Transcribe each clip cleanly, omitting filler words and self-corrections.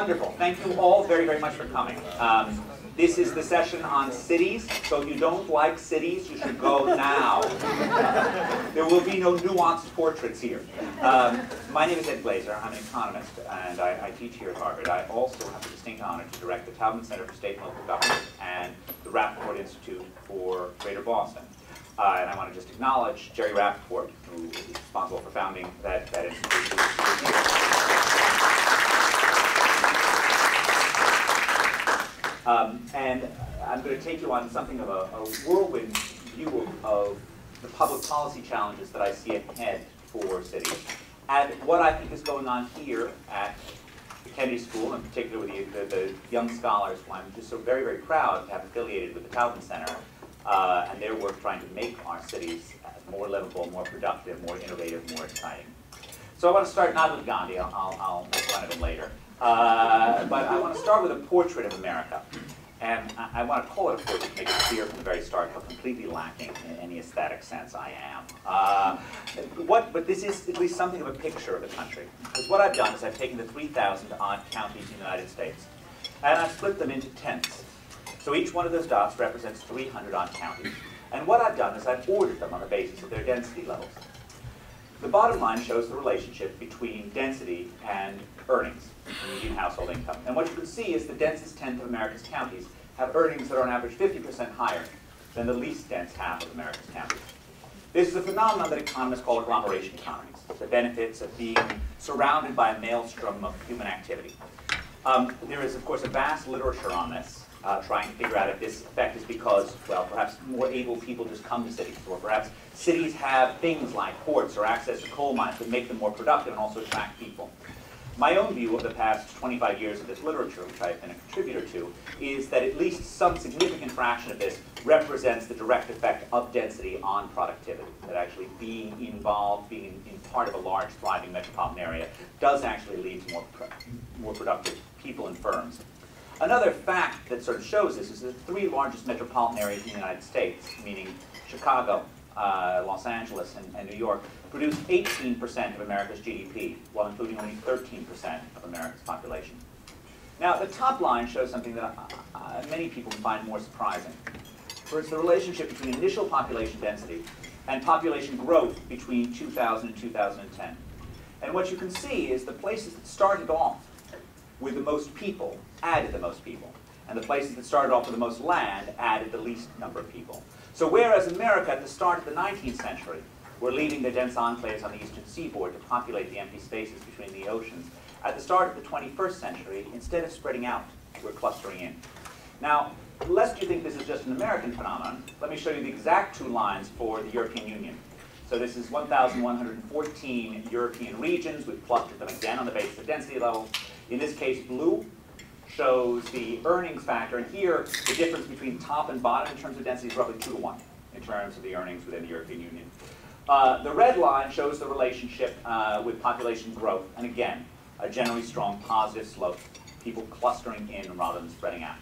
Wonderful. Thank you all very, very much for coming. This is the session on cities, so if you don't like cities, you should go now. There will be no nuanced portraits here. My name is Ed Glaeser. I'm an economist, and I teach here at Harvard. I also have the distinct honor to direct the Taubman Center for State and Local Government and the Rappaport Institute for Greater Boston. And I want to just acknowledge Jerry Rappaport, who is responsible for founding that institution. And I'm going to take you on something of a whirlwind view of the public policy challenges that I see ahead for cities, and what I think is going on here at the Kennedy School, in particular with the young scholars, who I'm just so very, very proud to have affiliated with the Taubman Center, and their work trying to make our cities more livable, more productive, more innovative, more exciting. So I want to start not with Gandhi, I'll make fun of him later, but I want to start with a portrait of America. And I want to call it a portrait to make it clear from the very start how completely lacking in any aesthetic sense I am. But this is at least something of a picture of the country. Because what I've done is I've taken the 3,000 odd counties in the United States, and I've split them into tenths. So each one of those dots represents 300 odd counties. And what I've done is I've ordered them on the basis of their density levels. The bottom line shows the relationship between density and earnings, median household income. And what you can see is the densest tenth of America's counties have earnings that are on average 50% higher than the least dense half of America's counties. This is a phenomenon that economists call agglomeration economies, the benefits of being surrounded by a maelstrom of human activity. There is, of course, a vast literature on this, trying to figure out if this effect is because, well, perhaps more able people just come to cities, or perhaps cities have things like ports or access to coal mines that make them more productive and also attract people. My own view of the past 25 years of this literature, which I've been a contributor to, is that at least some significant fraction of this represents the direct effect of density on productivity, that actually being involved, being in part of a large, thriving metropolitan area, does actually lead to more productive people and firms. Another fact that sort of shows this is the three largest metropolitan areas in the United States, meaning Chicago, Los Angeles, and New York, produce 18% of America's GDP, while including only 13% of America's population. Now, the top line shows something that many people find more surprising. For it's the relationship between initial population density and population growth between 2000 and 2010. And what you can see is the places that started off with the most people added the most people, and the places that started off with the most land added the least number of people. So whereas America at the start of the 19th century were leaving the dense enclaves on the eastern seaboard to populate the empty spaces between the oceans, at the start of the 21st century, instead of spreading out, we're clustering in. Now, lest you think this is just an American phenomenon, let me show you the exact two lines for the European Union. So this is 1,114 European regions. We've clustered them again on the basis of density level. In this case, blue shows the earnings factor, and here the difference between top and bottom in terms of density is roughly 2 to 1 in terms of the earnings within the European Union. The red line shows the relationship with population growth, and again, a generally strong positive slope, people clustering in rather than spreading out.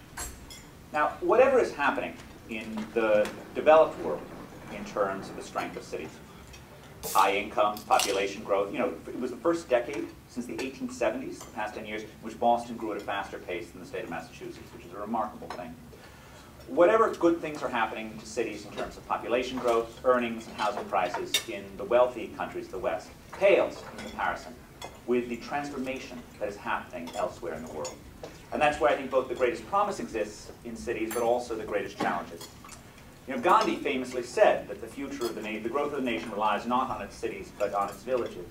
Now, whatever is happening in the developed world in terms of the strength of cities, high incomes, population growth, it was the first decade since the 1870s, the past 10 years, in which Boston grew at a faster pace than the state of Massachusetts, which is a remarkable thing. Whatever good things are happening to cities in terms of population growth, earnings, and housing prices in the wealthy countries of the West pales in comparison with the transformation that is happening elsewhere in the world. And that's where I think both the greatest promise exists in cities, but also the greatest challenges. Gandhi famously said that the future of the growth of the nation relies not on its cities, but on its villages.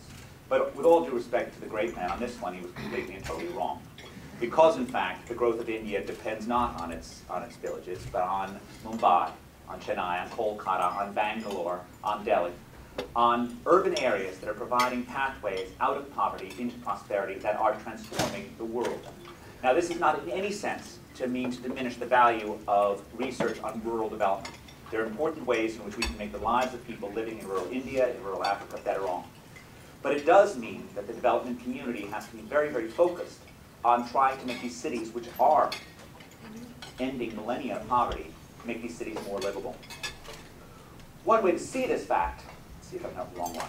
But with all due respect to the great man, on this one he was completely and totally wrong. Because, in fact, the growth of India depends not on its villages, but on Mumbai, on Chennai, on Kolkata, on Bangalore, on Delhi, on urban areas that are providing pathways out of poverty into prosperity that are transforming the world. Now, this is not in any sense to mean to diminish the value of research on rural development. There are important ways in which we can make the lives of people living in rural India, in rural Africa, better off. But it does mean that the development community has to be very, very focused on trying to make these cities, which are ending millennia of poverty, make these cities more livable. One way to see this fact, let's see if I've got the wrong one,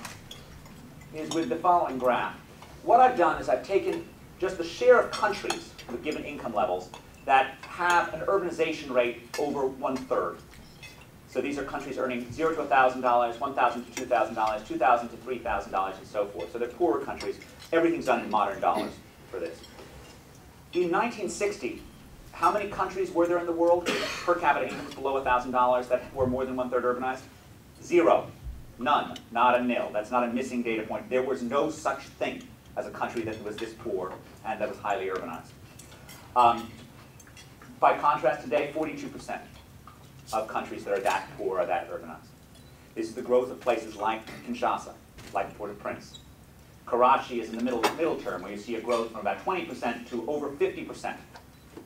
is with the following graph. What I've done is I've taken just the share of countries with given income levels that have an urbanization rate over 1/3. So these are countries earning $0 to $1,000, $1,000 to $2,000, $2,000 to $3,000, and so forth. So they're poorer countries. Everything's done in modern dollars for this. In 1960, how many countries were there in the world with per capita incomes below $1,000 that were more than 1/3 urbanized? 0. None. Not a nil. That's not a missing data point. There was no such thing as a country that was this poor and that was highly urbanized. By contrast, today, 42% of countries that are that poor are that urbanized. This is the growth of places like Kinshasa, like Port-au-Prince. Karachi is in the middle term, where you see a growth from about 20% to over 50%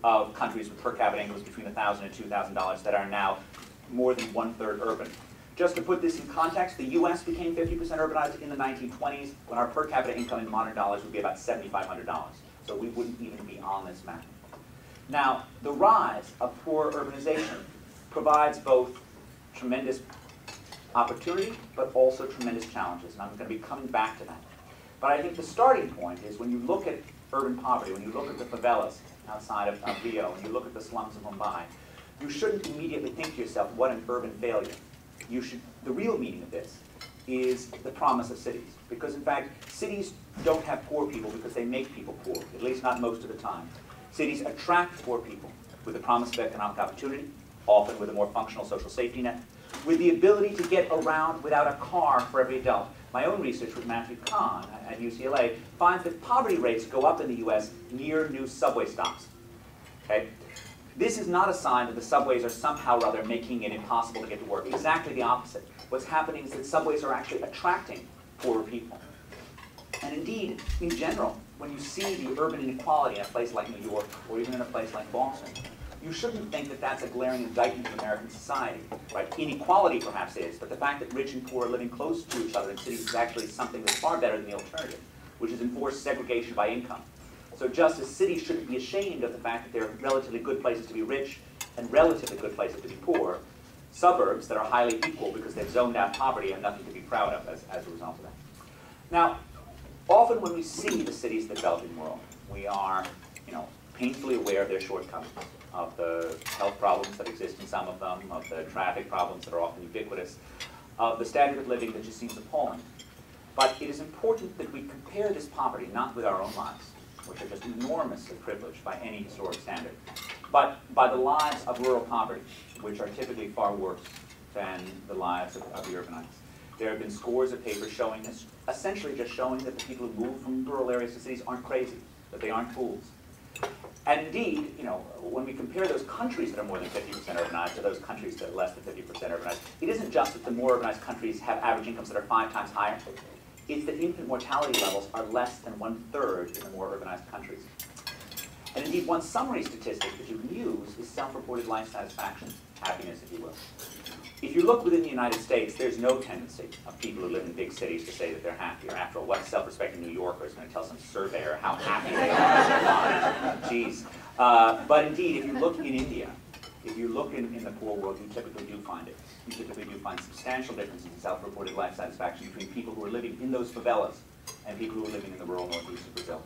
of countries with per capita incomes between $1,000 and $2,000 that are now more than 1/3 urban. Just to put this in context, the US became 50% urbanized in the 1920s, when our per capita income in modern dollars would be about $7,500. So we wouldn't even be on this map. Now, the rise of poor urbanization provides both tremendous opportunity, but also tremendous challenges, and I'm going to be coming back to that. But I think the starting point is when you look at urban poverty, when you look at the favelas outside of Rio, when you look at the slums of Mumbai, you shouldn't immediately think to yourself, what an urban failure. The real meaning of this is the promise of cities. Because in fact, cities don't have poor people because they make people poor, at least not most of the time. Cities attract poor people with the promise of economic opportunity, often with a more functional social safety net, with the ability to get around without a car for every adult. My own research with Matthew Kahn at UCLA finds that poverty rates go up in the US near new subway stops. Okay? This is not a sign that the subways are somehow or other making it impossible to get to work. Exactly the opposite. What's happening is that subways are actually attracting poorer people. And indeed, in general, when you see the urban inequality in a place like New York, or even in a place like Boston, you shouldn't think that that's a glaring indictment of American society. Right? Inequality perhaps is, but the fact that rich and poor are living close to each other in cities is actually something that's far better than the alternative, which is enforced segregation by income. So just as cities shouldn't be ashamed of the fact that they're relatively good places to be rich and relatively good places to be poor, suburbs that are highly equal because they've zoned out poverty have nothing to be proud of as a result of that. Now, often when we see the cities of the developing world, we are painfully aware of their shortcomings, of the health problems that exist in some of them, of the traffic problems that are often ubiquitous, of the standard of living that just seems appalling. But it is important that we compare this poverty not with our own lives, which are just enormously privileged by any historic standard, but by the lives of rural poverty, which are typically far worse than the lives of the urbanized. There have been scores of papers showing this, essentially just showing that the people who move from rural areas to cities aren't crazy, that they aren't fools. And indeed, when we compare those countries that are more than 50% urbanized to those countries that are less than 50% urbanized, it isn't just that the more urbanized countries have average incomes that are 5 times higher. It's that infant mortality levels are less than 1/3 in the more urbanized countries. And indeed, one summary statistic that you can use is self-reported life satisfaction, happiness, if you will. If you look within the United States, there's no tendency of people who live in big cities to say that they're happier. After all, what self-respecting New Yorker is going to tell some surveyor how happy they are? Jeez. But indeed, if you look in India, if you look in the poor world, you typically do find it. You typically do find substantial differences in self-reported life satisfaction between people who are living in those favelas and people who are living in the rural northeast of Brazil.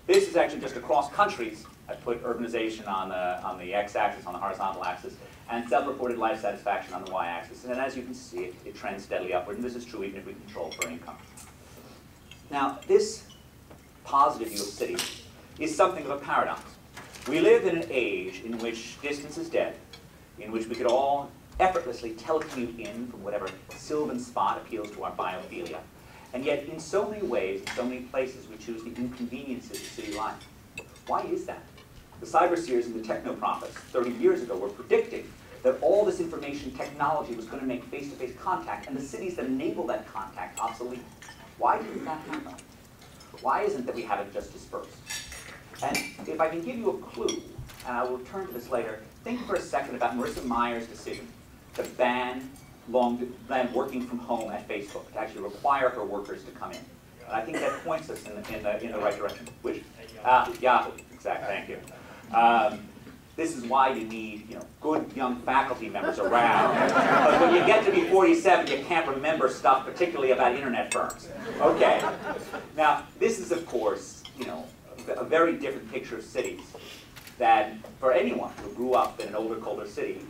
This is actually just across countries. I put urbanization on the x-axis, on the horizontal axis, and self-reported life satisfaction on the y-axis. And then as you can see, it trends steadily upward, and this is true even if we control for income. Now, this positive view of cities is something of a paradox. We live in an age in which distance is dead, in which we could all effortlessly telecommute in from whatever sylvan spot appeals to our biophilia. And yet, in so many ways, in so many places, we choose the inconveniences of city life. Why is that? The cyberseers and the techno-prophets 30 years ago were predicting that all this information technology was going to make face-to-face contact and the cities that enable that contact obsolete. Why didn't that happen? Why isn't that we have it just dispersed? And if I can give you a clue, and I will return to this later, think for a second about Marissa Mayer's decision to ban working from home at Facebook, to actually require her workers to come in. And I think that points us in the right direction. Which? Yahoo. Exactly. Thank you. This is why you need good young faculty members around. But when you get to be 47, you can't remember stuff, particularly about internet firms. Okay. Now, this is, of course, a very different picture of cities than for anyone who grew up in an older, colder city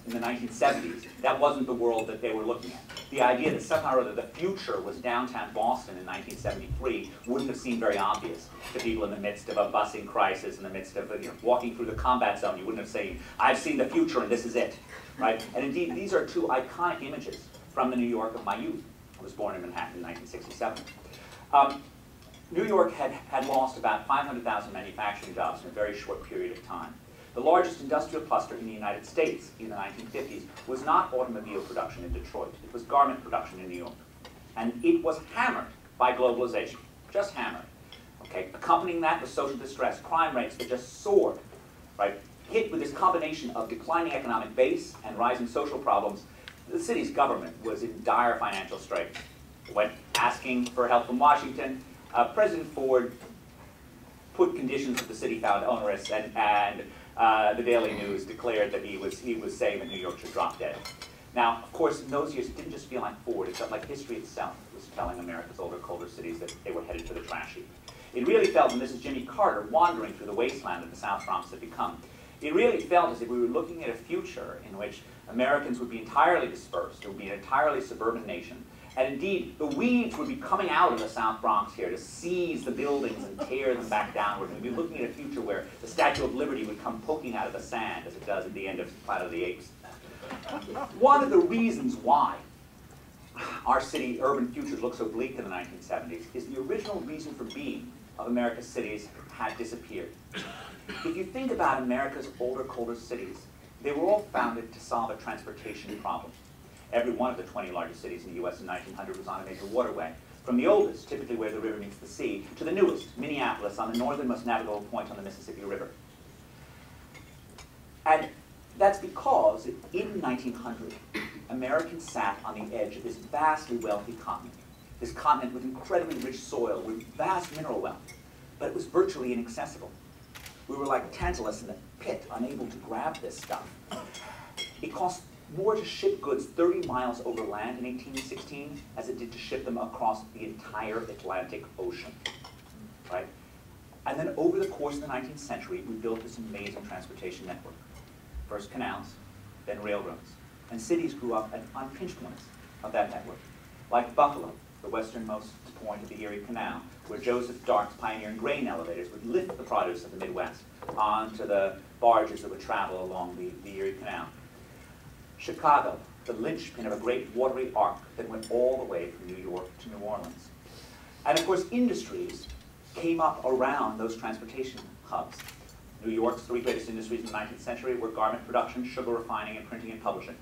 in the 1970s. That wasn't the world that they were looking at. The idea that somehow or other the future was downtown Boston in 1973 wouldn't have seemed very obvious to people in the midst of a busing crisis, in the midst of walking through the combat zone. You wouldn't have said, I've seen the future and this is it, right? And indeed, these are two iconic images from the New York of my youth. I was born in Manhattan in 1967. New York had lost about 500,000 manufacturing jobs in a very short period of time. The largest industrial cluster in the United States in the 1950s was not automobile production in Detroit. It was garment production in New York. And it was hammered by globalization, just hammered. Okay? Accompanying that was social distress, crime rates that just soared, right? Hit with this combination of declining economic base and rising social problems, the city's government was in dire financial straits. It went asking for help from Washington. President Ford put conditions that the city found onerous, and the Daily News declared that he was saying that New York should drop dead. Now, of course, in those years, it didn't just feel like Ford. It felt like history itself was telling America's older, colder cities that they were headed for the trash heap. It really felt, and this is Jimmy Carter wandering through the wasteland that the South Bronx had become, it really felt as if we were looking at a future in which Americans would be entirely dispersed. It would be an entirely suburban nation. And indeed, the weeds would be coming out of the South Bronx here to seize the buildings and tear them back downward. We'd be looking at a future where the Statue of Liberty would come poking out of the sand, as it does at the end of Planet of the Apes. One of the reasons why our city urban futures look so bleak in the 1970s is the original reason for being of America's cities had disappeared. If you think about America's older, colder cities, they were all founded to solve a transportation problem. Every one of the 20 largest cities in the U.S. in 1900 was on a major waterway. From the oldest, typically where the river meets the sea, to the newest, Minneapolis, on the northernmost navigable point on the Mississippi River. And that's because in 1900, Americans sat on the edge of this vastly wealthy continent. This continent with incredibly rich soil, with vast mineral wealth, but it was virtually inaccessible. We were like Tantalus in the pit, unable to grab this stuff. It cost more to ship goods 30 miles over land in 1816 as it did to ship them across the entire Atlantic Ocean, right? And then over the course of the 19th century, we built this amazing transportation network. First canals, then railroads. And cities grew up on pinch points of that network, like Buffalo, the westernmost point of the Erie Canal, where Joseph Dark's pioneering grain elevators would lift the produce of the Midwest onto the barges that would travel along the Erie Canal. Chicago, the linchpin of a great watery arc that went all the way from New York to New Orleans. And of course, industries came up around those transportation hubs. New York's three greatest industries in the 19th century were garment production, sugar refining, and printing and publishing.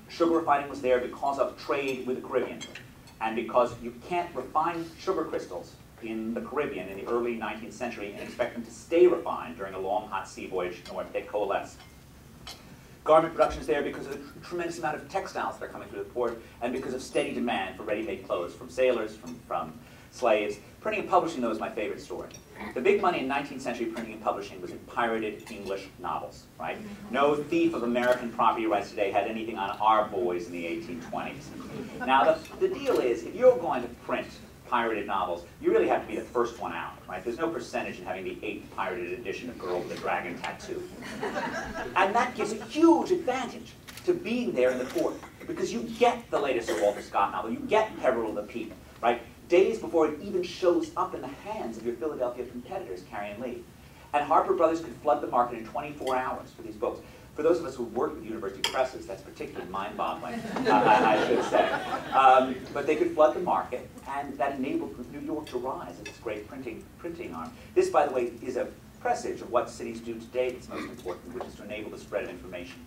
Sugar refining was there because of trade with the Caribbean, and because you can't refine sugar crystals in the Caribbean in the early 19th century and expect them to stay refined during a long, hot sea voyage north. They coalesce. Garment production is there because of the tremendous amount of textiles that are coming through the port, and because of steady demand for ready-made clothes from sailors, from slaves. Printing and publishing, though, is my favorite story. The big money in 19th century printing and publishing was in pirated English novels, right? No thief of American property rights today had anything on our boys in the 1820s. Now, the deal is, if you're going to print pirated novels, you really have to be the first one out, right? There's no percentage in having the 8th pirated edition of Girl with a Dragon Tattoo. And that gives a huge advantage to being there in the port, because you get the latest Sir Walter Scott novel, you get Peveril of the Peak, right? Days before it even shows up in the hands of your Philadelphia competitors, Carey and Lee. And Harper Brothers could flood the market in 24 hours for these books. For those of us who work with university presses, that's particularly mind-boggling, I should say. But they could flood the market, and that enabled New York to rise as its great printing arm. This, by the way, is a presage of what cities do today that's most important, which is to enable the spread of information.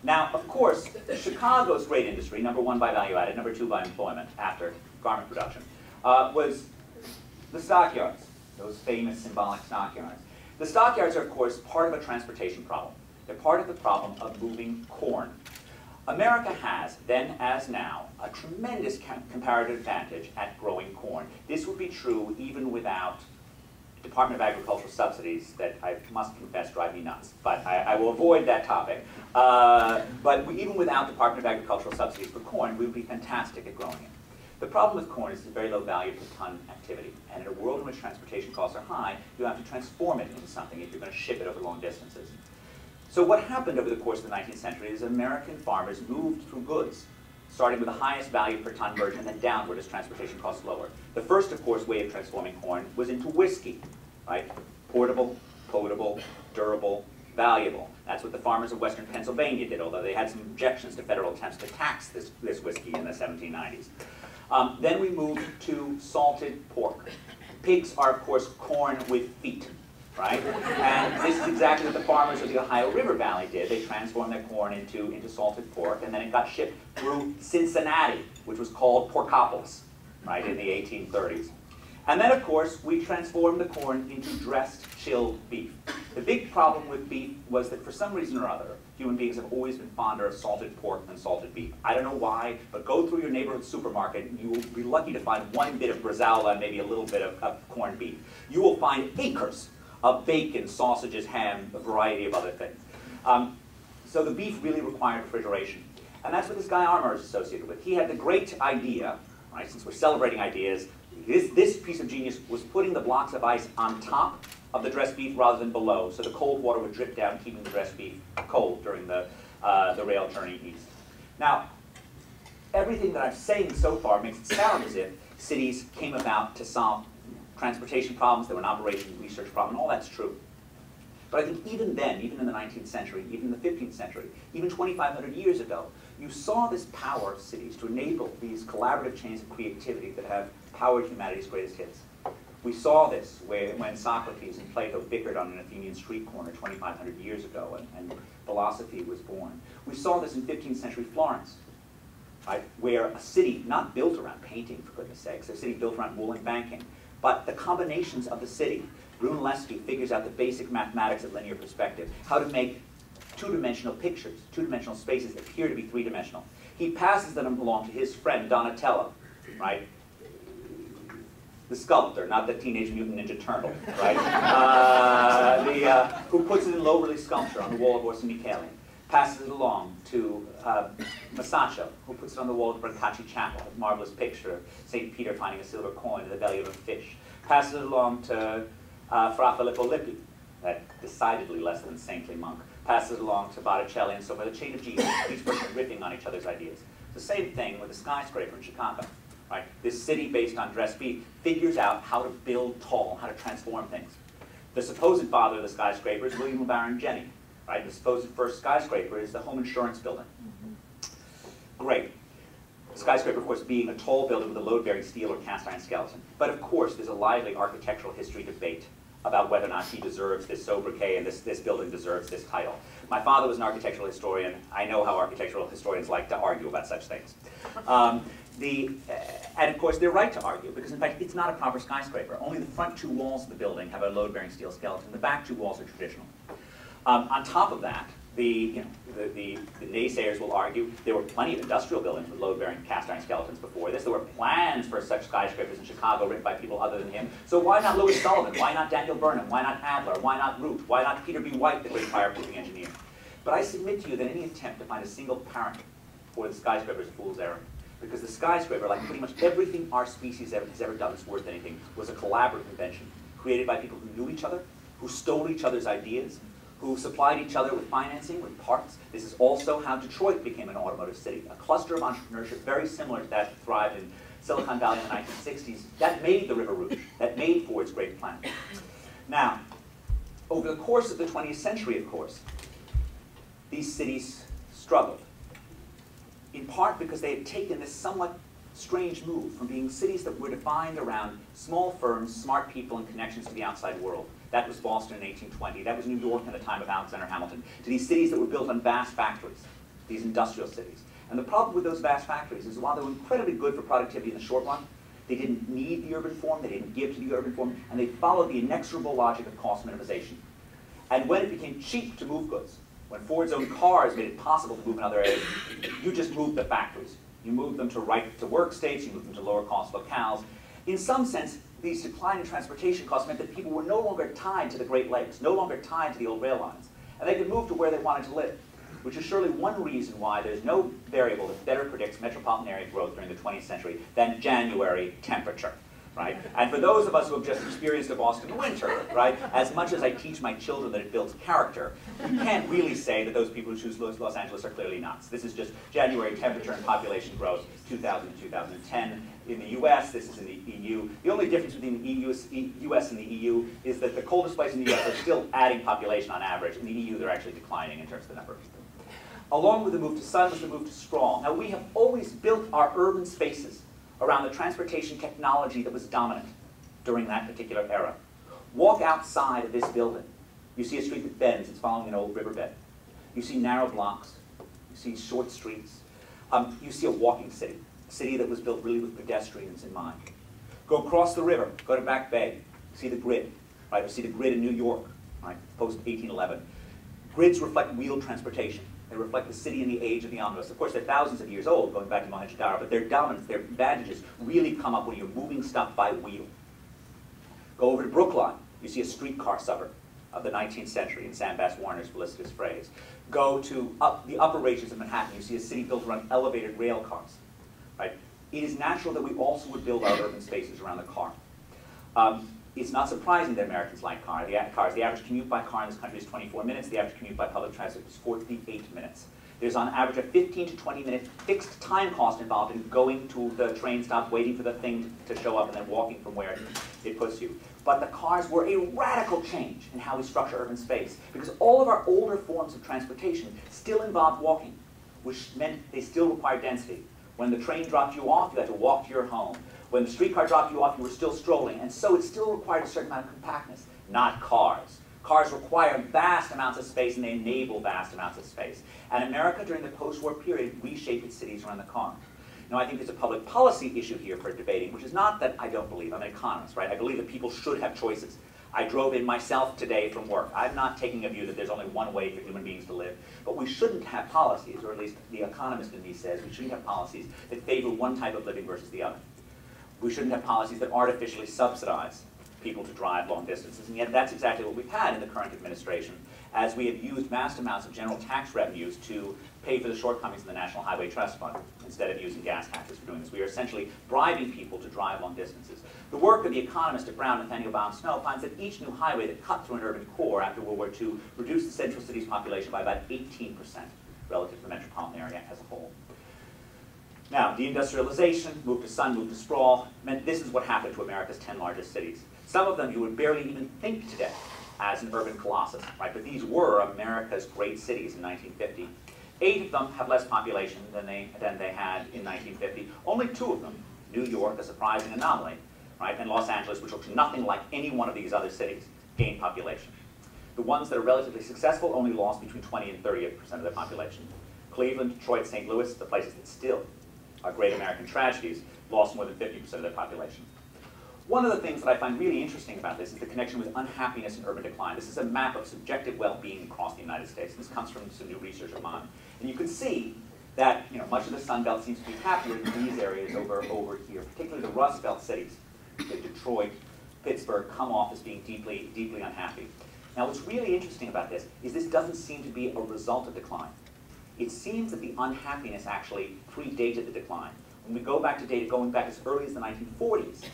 Now, of course, Chicago's great industry, number one by value added, number two by employment after garment production, was the stockyards, those famous symbolic stockyards. The stockyards are, of course, part of a transportation problem. They're part of the problem of moving corn. America has, then as now, a tremendous comparative advantage at growing corn. This would be true even without Department of Agricultural subsidies that I must confess drive me nuts, but I will avoid that topic. But even without Department of Agricultural subsidies for corn, we would be fantastic at growing it. The problem with corn is it's very low value per ton activity. And in a world in which transportation costs are high, you have to transform it into something if you're going to ship it over long distances. So what happened over the course of the 19th century is American farmers moved through goods, starting with the highest value per ton version and then downward as transportation costs lower. The first, of course, way of transforming corn was into whiskey, right? Portable, potable, durable, valuable. That's what the farmers of western Pennsylvania did, although they had some objections to federal attempts to tax this whiskey in the 1790s. Then we moved to salted pork. Pigs are, of course, corn with feet, right? And this is exactly what the farmers of the Ohio River Valley did. They transformed their corn into salted pork, and then it got shipped through Cincinnati, which was called Porkopolis, right, in the 1830s. And then, of course, we transformed the corn into dressed, chilled beef. The big problem with beef was that for some reason or other, human beings have always been fonder of salted pork than salted beef. I don't know why, but go through your neighborhood supermarket, and you will be lucky to find one bit of bresaola and maybe a little bit of corned beef. You will find acres of bacon, sausages, ham, a variety of other things. So the beef really required refrigeration. And that's what this guy Armour is associated with. He had the great idea, right, since we're celebrating ideas, this piece of genius was putting the blocks of ice on top of the dressed beef rather than below, so the cold water would drip down, keeping the dressed beef cold during the rail journey east. Now, everything that I'm saying so far makes it sound as if cities came about to solve transportation problems, there were an operations research problem, and all that's true. But I think even then, even in the 19th century, even in the 15th century, even 2,500 years ago, you saw this power of cities to enable these collaborative chains of creativity that have powered humanity's greatest hits. We saw this when Socrates and Plato bickered on an Athenian street corner 2,500 years ago, and philosophy was born. We saw this in 15th century Florence, right, where a city not built around painting, for goodness sakes, a city built around wool and banking, but the combinations of the city. Brunelleschi figures out the basic mathematics of linear perspective, how to make two-dimensional pictures, two-dimensional spaces appear to be three-dimensional. He passes them along to his friend Donatello, right? The sculptor, not the Teenage Mutant Ninja Turtle, right? Who puts it in low-relief sculpture on the wall of Orson Michele. Passes it along to Masaccio, who puts it on the wall of Brancacci Chapel, a marvelous picture of St. Peter finding a silver coin in the belly of a fish. Passes it along to Fra Filippo Lippi, that decidedly less than saintly monk. Passes it along to Botticelli and so forth, a chain of genius, each person riffing on each other's ideas. The same thing with the skyscraper in Chicago. Right? This city based on dressed beef figures out how to build tall, how to transform things. The supposed father of the skyscraper is William LeBaron Jennings. Right? The supposed first skyscraper is the home insurance building. Great. The skyscraper, of course, being a tall building with a load-bearing steel or cast iron skeleton. But of course, there's a lively architectural history debate about whether or not he deserves this sobriquet and this building deserves this title. My father was an architectural historian. I know how architectural historians like to argue about such things. And of course, they're right to argue, because in fact, it's not a proper skyscraper. Only the front two walls of the building have a load-bearing steel skeleton. The back two walls are traditional. On top of that, the naysayers will argue there were plenty of industrial buildings with load-bearing cast iron skeletons before this. There were plans for such skyscrapers in Chicago written by people other than him. So why not Louis Sullivan? Why not Daniel Burnham? Why not Adler? Why not Root? Why not Peter B. White, the great fireproofing engineer? But I submit to you that any attempt to find a single parent for the skyscraper is a fool's errand. Because the skyscraper, like pretty much everything our species has ever done that's worth anything, was a collaborative invention, created by people who knew each other, who stole each other's ideas, who supplied each other with financing, with parts. This is also how Detroit became an automotive city, a cluster of entrepreneurship very similar to that thrived in Silicon Valley in the 1960s. That made the River Rouge, that made Ford's great plan. Now, over the course of the 20th century, of course, these cities struggled. In part because they had taken this somewhat strange move from being cities that were defined around small firms, smart people, and connections to the outside world. That was Boston in 1820. That was New York in the time of Alexander Hamilton. To these cities that were built on vast factories, these industrial cities. And the problem with those vast factories is while they were incredibly good for productivity in the short run, they didn't need the urban form, they didn't give to the urban form, and they followed the inexorable logic of cost minimization. And when it became cheap to move goods, when Ford's own cars made it possible to move in other areas, you just moved the factories. You moved them to right-to-work states, you moved them to lower-cost locales. In some sense, these declining transportation costs meant that people were no longer tied to the Great Lakes, no longer tied to the old rail lines, and they could move to where they wanted to live. which is surely one reason why there's no variable that better predicts metropolitan area growth during the 20th century than January temperature. Right? And for those of us who have just experienced a Boston winter, right, as much as I teach my children that it builds character, you can't really say that those people who choose Los Angeles are clearly nuts. This is just January temperature and population growth, 2000 to 2010 in the US, this is in the EU. The only difference between the US and the EU is that the coldest places in the US are still adding population on average. In the EU, they're actually declining in terms of the numbers. Along with the move to sun was the move to sprawl. Now, we have always built our urban spaces around the transportation technology that was dominant during that particular era. Walk outside of this building. You see a street that bends, it's following an old riverbed. You see narrow blocks, you see short streets. You see a walking city, a city that was built really with pedestrians in mind. Go across the river, go to Back Bay, see the grid, right? You see the grid in New York, right, post-1811. Grids reflect wheeled transportation. They reflect the city in the age of the omnibus. Of course, they're thousands of years old, going back to Mohenjo-Daro, but their dominance, their advantages really come up when you're moving stuff by wheel. Go over to Brookline. You see a streetcar suburb of the 19th century, in Sam Bass Warner's felicitous phrase. Go to the upper reaches of Manhattan. You see a city built around elevated rail cars. Right? It is natural that we also would build our urban spaces around the car. It's not surprising that Americans like cars. The average commute by car in this country is 24 minutes. The average commute by public transit is 48 minutes. There's on average a 15 to 20 minute fixed time cost involved in going to the train stop, waiting for the thing to show up, and then walking from where it puts you. But the cars were a radical change in how we structure urban space, because all of our older forms of transportation still involved walking, which meant they still required density. When the train dropped you off, you had to walk to your home. When the streetcar dropped you off, you were still strolling. And so it still required a certain amount of compactness, not cars. Cars require vast amounts of space, and they enable vast amounts of space. And America, during the post-war period, reshaped its cities around the car. Now, I think there's a public policy issue here for debating, which is not that I don't believe. I'm an economist, right? I believe that people should have choices. I drove in myself today from work. I'm not taking a view that there's only one way for human beings to live. But we shouldn't have policies, or at least the economist in me says, we shouldn't have policies that favor one type of living versus the other. We shouldn't have policies that artificially subsidize people to drive long distances. And yet that's exactly what we've had in the current administration, as we have used vast amounts of general tax revenues to pay for the shortcomings in the National Highway Trust Fund, instead of using gas taxes for doing this. We are essentially bribing people to drive long distances. The work of the economist at Brown, Nathaniel Baum Snow, finds that each new highway that cut through an urban core after World War II reduced the central city's population by about 18% relative to the metropolitan area as a whole. Now, deindustrialization, move to sun, move to sprawl, meant this is what happened to America's 10 largest cities. Some of them you would barely even think today as an urban colossus, right? But these were America's great cities in 1950. 8 of them have less population than they had in 1950. Only 2 of them, New York, a surprising anomaly, right, and Los Angeles, which looks nothing like any one of these other cities, gained population. The ones that are relatively successful only lost between 20 and 30% of their population. Cleveland, Detroit, St. Louis, the places that still are great American tragedies, lost more than 50% of their population. One of the things that I find really interesting about this is the connection with unhappiness and urban decline. This is a map of subjective well-being across the United States. This comes from some new research of mine. And you can see that much of the Sun Belt seems to be happier in these areas over here, particularly the Rust Belt cities, like Detroit, Pittsburgh, come off as being deeply, deeply unhappy. Now, what's really interesting about this is this doesn't seem to be a result of decline. It seems that the unhappiness actually predated the decline. When we go back to data going back as early as the 1940s,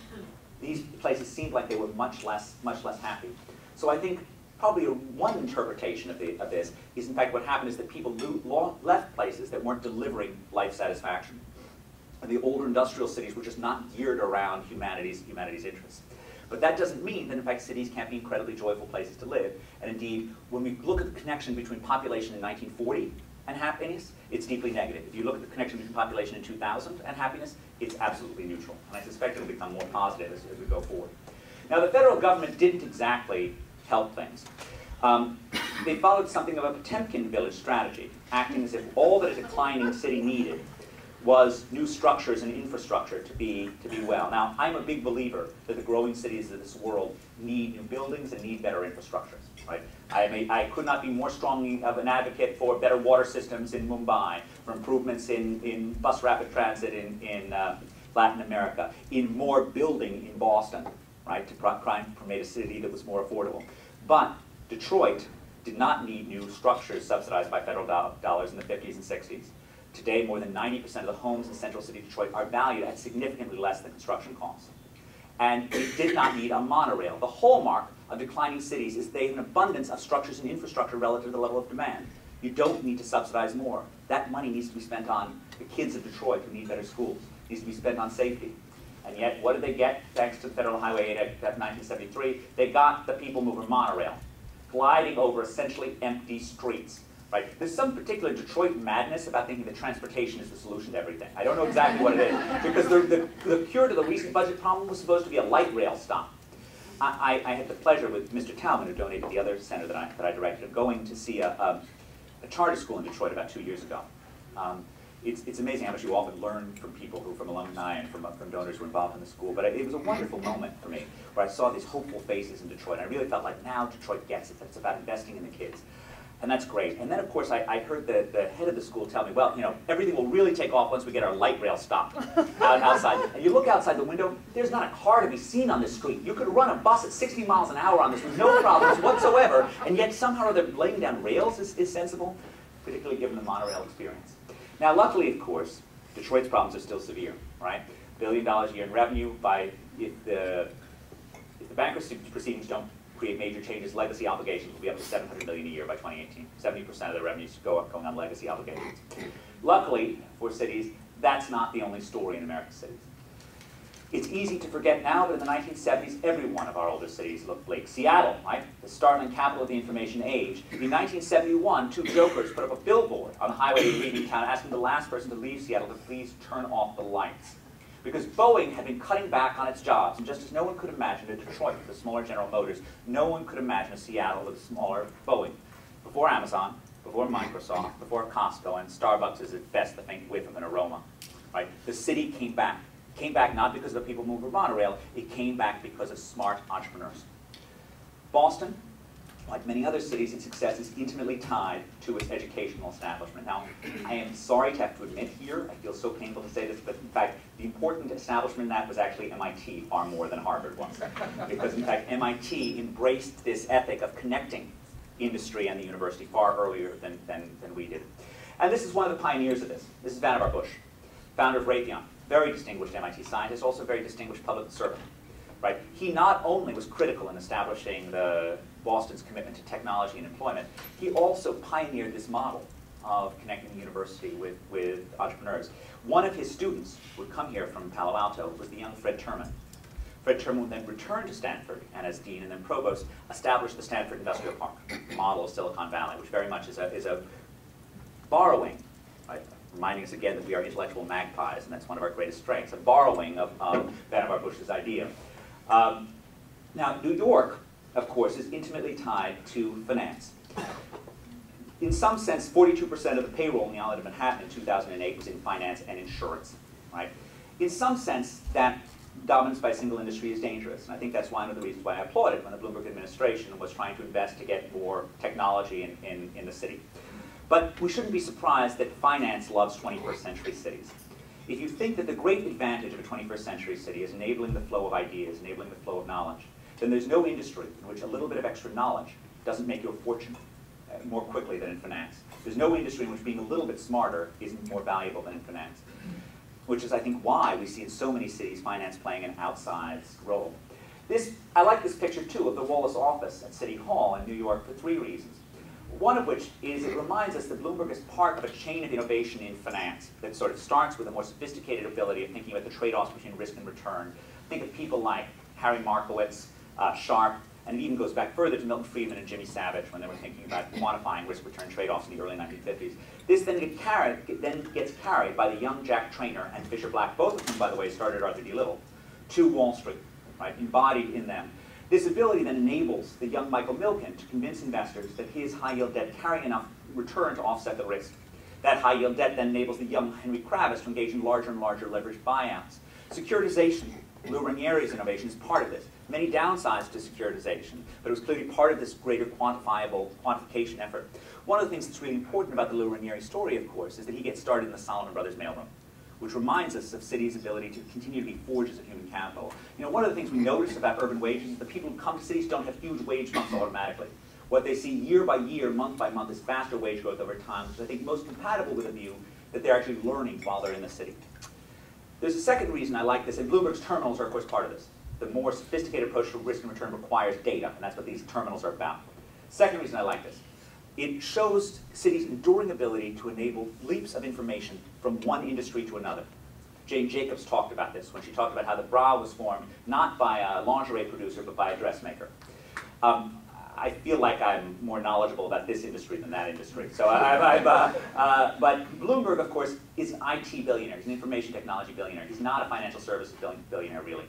these places seemed like they were much less happy. So I think probably one interpretation of this is, in fact, what happened is that people left places that weren't delivering life satisfaction. And the older industrial cities were just not geared around humanity's interests. But that doesn't mean that, in fact, cities can't be incredibly joyful places to live. And indeed, when we look at the connection between population in 1940 and happiness, it's deeply negative. If you look at the connection between population in 2000 and happiness, it's absolutely neutral. And I suspect it'll become more positive as we go forward. Now, the federal government didn't exactly help things. They followed something of a Potemkin village strategy, acting as if all that a declining city needed was new structures and infrastructure to be well. Now, I'm a big believer that the growing cities of this world need new buildings and need better infrastructures. Right? I could not be more strongly of an advocate for better water systems in Mumbai, for improvements in bus rapid transit in Latin America, in more building in Boston, right, to promote a city that was more affordable. But Detroit did not need new structures subsidized by federal dollars in the 50s and 60s. Today, more than 90% of the homes in central city Detroit are valued at significantly less than construction costs. And it did not need a monorail. The hallmark of declining cities is they have an abundance of structures and infrastructure relative to the level of demand. You don't need to subsidize more. That money needs to be spent on the kids of Detroit who need better schools. It needs to be spent on safety. And yet, what did they get thanks to Federal Highway 8 Act of 1973? They got the people mover monorail, gliding over essentially empty streets. Right? There's some particular Detroit madness about thinking that transportation is the solution to everything. I don't know exactly what it is, because the cure to the recent budget problem was supposed to be a light rail stop. I had the pleasure with Mr. Talman, who donated the other center that I directed, of going to see a charter school in Detroit about 2 years ago. It's amazing how much you often learn from people from alumni and from donors who are involved in the school. But it was a wonderful moment for me, where I saw these hopeful faces in Detroit. I really felt like now Detroit gets it. It's about investing in the kids. And that's great. And then, of course, I heard the head of the school tell me, well, you know, everything will really take off once we get our light rail stopped outside. And you look outside the window, there's not a car to be seen on this street. You could run a bus at 60 miles an hour on this with no problems whatsoever, and yet somehow or other laying down rails is sensible, particularly given the monorail experience. Now, luckily, of course, Detroit's problems are still severe, right? $1 billion a year in revenue if the bankruptcy proceedings don't create major changes, legacy obligations will be up to $700 million a year by 2018. 70% of the revenues going on legacy obligations. Luckily, for cities, that's not the only story in America's cities. It's easy to forget now, but in the 1970s, every one of our older cities looked bleak. Seattle, right, the startling capital of the information age. In 1971, two jokers put up a billboard on the highway leaving town asking the last person to leave Seattle to please turn off the lights. Because Boeing had been cutting back on its jobs, and just as no one could imagine a Detroit with a smaller General Motors, no one could imagine a Seattle with a smaller Boeing. Before Amazon, before Microsoft, before Costco, and Starbucks is at best the faint whiff of an aroma. Right? The city came back. Came back not because of the people mover monorail, it came back because of smart entrepreneurs. Boston, like many other cities, its success is intimately tied to its educational establishment. Now, I am sorry to have to admit here, I feel so painful to say this, but in fact, the important establishment in that was actually MIT far more than Harvard was. Because in fact, MIT embraced this ethic of connecting industry and the university far earlier than we did. And this is one of the pioneers of this. This is Vannevar Bush, founder of Raytheon. Very distinguished MIT scientist, also very distinguished public servant. Right? He not only was critical in establishing Boston's commitment to technology and employment, he also pioneered this model of connecting the university with entrepreneurs. One of his students who had come here from Palo Alto was the young Fred Terman. Fred Terman then returned to Stanford, and as dean and then provost, established the Stanford Industrial Park, model of Silicon Valley, which very much is a borrowing, right? Reminding us again that we are intellectual magpies, and that's one of our greatest strengths, a borrowing of Vannevar Bush's idea. Now, New York, of course, is intimately tied to finance. In some sense, 42% of the payroll in the island of Manhattan in 2008 was in finance and insurance, right? In some sense, that dominance by a single industry is dangerous, and I think that's one of the reasons why I applauded when the Bloomberg administration was trying to invest to get more technology in the city. But we shouldn't be surprised that finance loves 21st century cities. If you think that the great advantage of a 21st century city is enabling the flow of ideas, enabling the flow of knowledge, then there's no industry in which a little bit of extra knowledge doesn't make you a fortune more quickly than in finance. There's no industry in which being a little bit smarter isn't more valuable than in finance, which is, I think, why we see in so many cities finance playing an outsized role. I like this picture, too, of the Wallace office at City Hall in New York for three reasons. One of which is it reminds us that Bloomberg is part of a chain of innovation in finance that sort of starts with a more sophisticated ability of thinking about the trade-offs between risk and return. Think of people like Harry Markowitz, Sharpe, and it even goes back further to Milton Friedman and Jimmy Savage when they were thinking about quantifying risk-return trade-offs in the early 1950s. This then gets carried by the young Jack Traynor and Fisher Black, both of whom, by the way, started Arthur D. Little, to Wall Street, right, embodied in them. This ability then enables the young Michael Milken to convince investors that his high-yield debt carry enough return to offset the risk. That high-yield debt then enables the young Henry Kravis to engage in larger and larger leveraged buyouts. Securitization, Lou Ranieri's innovation, is part of this. Many downsides to securitization, but it was clearly part of this greater quantification effort. One of the things that's really important about the Lou Ranieri story, of course, is that he gets started in the Solomon Brothers mailroom, which reminds us of cities' ability to continue to be forges of human capital. You know, one of the things we notice about urban wages is that people who come to cities don't have huge wage bumps automatically. What they see year by year, month by month, is faster wage growth over time, which I think most compatible with the view that they're actually learning while they're in the city. There's a second reason I like this, and Bloomberg's terminals are, of course, part of this. The more sophisticated approach to risk and return requires data, and that's what these terminals are about. Second reason I like this. It shows cities' enduring ability to enable leaps of information from one industry to another. Jane Jacobs talked about this when she talked about how the bra was formed not by a lingerie producer, but by a dressmaker. I feel like I'm more knowledgeable about this industry than that industry. So but Bloomberg, of course, is an IT billionaire. He's an information technology billionaire. He's not a financial services billionaire, really.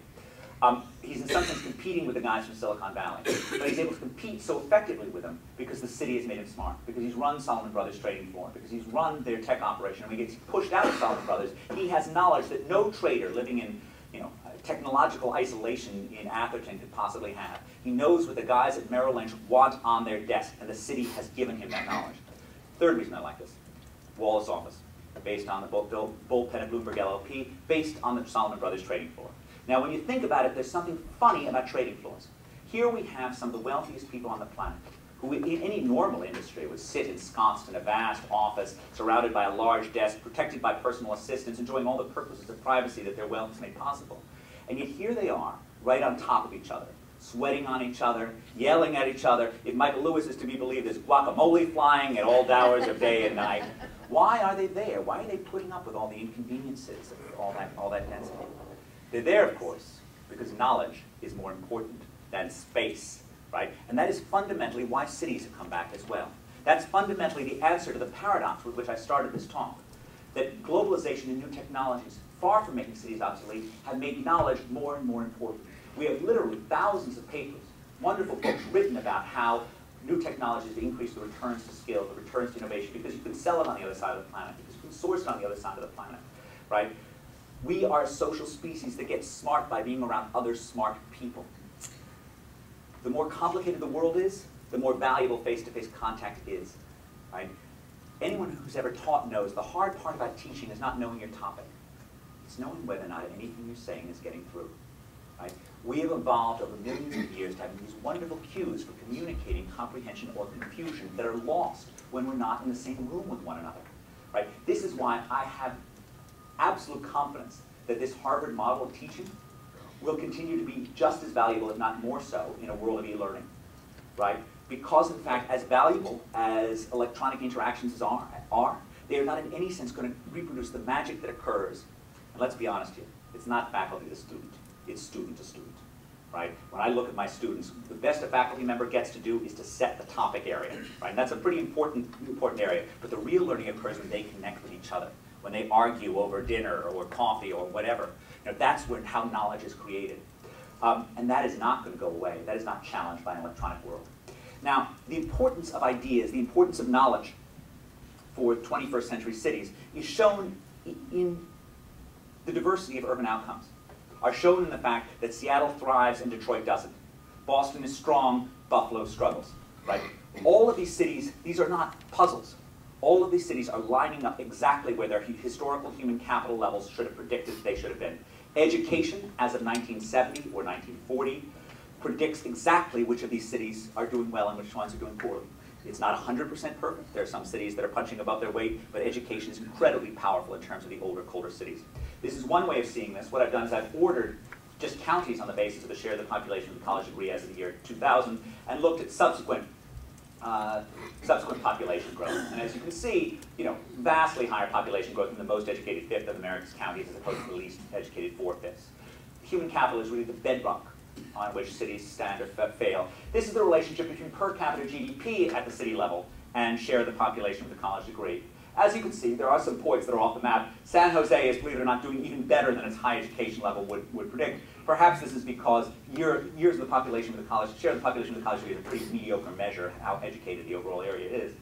He's in some sense competing with the guys from Silicon Valley. But he's able to compete so effectively with them because the city has made him smart, because he's run Salomon Brothers trading floor, because he's run their tech operation. And when he gets pushed out of Salomon Brothers, he has knowledge that no trader living in technological isolation in Atherton could possibly have. He knows what the guys at Merrill Lynch want on their desk, and the city has given him that knowledge. Third reason I like this, Wallace Office, based on the bullpen at Bloomberg LLP, based on the Salomon Brothers trading floor. Now, when you think about it, there's something funny about trading floors. Here we have some of the wealthiest people on the planet, who in any normal industry would sit ensconced in a vast office, surrounded by a large desk, protected by personal assistants, enjoying all the purposes of privacy that their wealth has made possible. And yet here they are, right on top of each other, sweating on each other, yelling at each other. If Michael Lewis is to be believed, there's guacamole flying at all hours of day and night. Why are they there? Why are they putting up with all the inconveniences of all that density? They're there, of course, because knowledge is more important than space, right? And that is fundamentally why cities have come back as well. That's fundamentally the answer to the paradox with which I started this talk, that globalization and new technologies, far from making cities obsolete, have made knowledge more and more important. We have literally thousands of papers, wonderful books written about how new technologies increase the returns to skill, the returns to innovation, because you can sell it on the other side of the planet, because you can source it on the other side of the planet, right? We are a social species that gets smart by being around other smart people. The more complicated the world is, the more valuable face-to-face contact is, right? Anyone who's ever taught knows the hard part about teaching is not knowing your topic. It's knowing whether or not anything you're saying is getting through, right? We have evolved over millions of years to have these wonderful cues for communicating comprehension or confusion that are lost when we're not in the same room with one another, right? This is why I have absolute confidence that this Harvard model of teaching will continue to be just as valuable, if not more so, in a world of e-learning, right? Because, in fact, as valuable as electronic interactions are, they are not in any sense going to reproduce the magic that occurs. And let's be honest here, it's not faculty to student, it's student to student, right? When I look at my students, the best a faculty member gets to do is to set the topic area, right? And that's a pretty important area, but the real learning occurs when they connect with each other, when they argue over dinner or coffee or whatever. That's how knowledge is created. And that is not going to go away. That is not challenged by an electronic world. Now, the importance of ideas, the importance of knowledge for 21st century cities is shown in the diversity of urban outcomes, are shown in the fact that Seattle thrives and Detroit doesn't. Boston is strong, Buffalo struggles, right? All of these cities, these are not puzzles. All of these cities are lining up exactly where their historical human capital levels should have predicted they should have been. Education, as of 1970 or 1940, predicts exactly which of these cities are doing well and which ones are doing poorly. It's not 100% perfect. There are some cities that are punching above their weight, but education is incredibly powerful in terms of the older, colder cities. This is one way of seeing this. What I've done is I've ordered just counties on the basis of the share of the population of the college degree as of the year 2000 and looked at subsequent population growth. And as you can see, vastly higher population growth in the most educated fifth of America's counties as opposed to the least educated four-fifths. Human capital is really the bedrock on which cities stand or fail. This is the relationship between per capita GDP at the city level and share of the population with a college degree. As you can see, there are some points that are off the map. San Jose is, believe it or not, doing even better than its high education level would predict. Perhaps this is because years of the population with the college, share of the population with the college degree is a pretty mediocre measure of how educated the overall area is.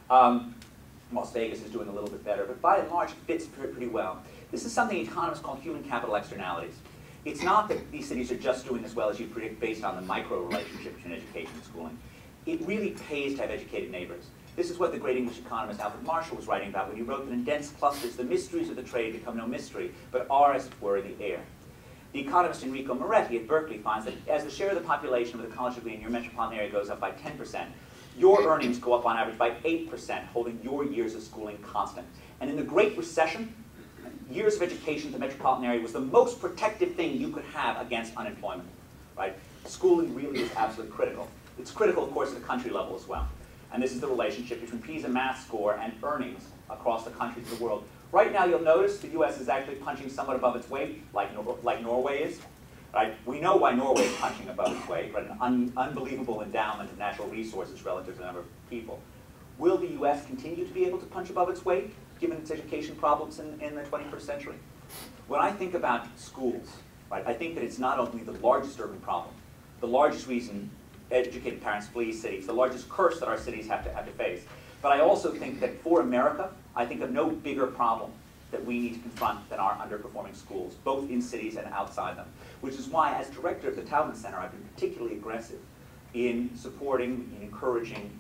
Las Vegas is doing a little bit better, but by and large, it fits pretty well. This is something economists call human capital externalities. It's not that these cities are just doing as well as you predict based on the micro relationship between education and schooling. It really pays to have educated neighbors. This is what the great English economist Alfred Marshall was writing about when he wrote that in dense clusters, the mysteries of the trade become no mystery, but are, as it were, in the air. The economist Enrico Moretti at Berkeley finds that as the share of the population with a college degree in your metropolitan area goes up by 10%, Your earnings go up on average by 8%, holding your years of schooling constant. And in the Great Recession, years of education in the metropolitan area was the most protective thing you could have against unemployment, right? Schooling really is absolutely critical. It's critical, of course, at the country level as well. And this is the relationship between PISA math score and earnings across the countries of the world. Right now, you'll notice the US is actually punching somewhat above its weight, like Norway is. Right? We know why Norway is punching above its weight, right? An unbelievable endowment of natural resources relative to the number of people. Will the US continue to be able to punch above its weight, given its education problems in the 21st century? When I think about schools, right, I think that it's not only the largest urban problem, the largest reason educated parents flee cities, the largest curse that our cities have to face, but I also think that for America, I think of no bigger problem that we need to confront than our underperforming schools, both in cities and outside them. Which is why, as director of the Taubman Center, I've been particularly aggressive in supporting and encouraging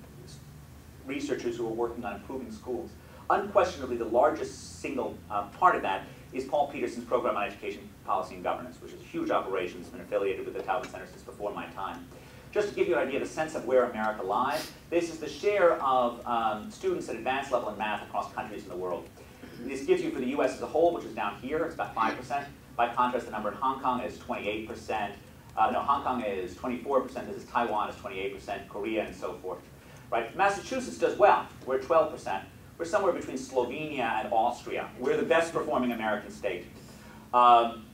researchers who are working on improving schools. Unquestionably, the largest single part of that is Paul Peterson's program on education policy and governance, which is a huge operation that's been affiliated with the Taubman Center since before my time. Just to give you an idea of the sense of where America lies, this is the share of students at advanced level in math across countries in the world. This gives you for the US as a whole, which is down here, it's about 5%. By contrast, the number in Hong Kong is 28%. No, Hong Kong is 24%, this is Taiwan is 28%, Korea, and so forth. Right? Massachusetts does well, we're at 12%. We're somewhere between Slovenia and Austria. We're the best performing American state. And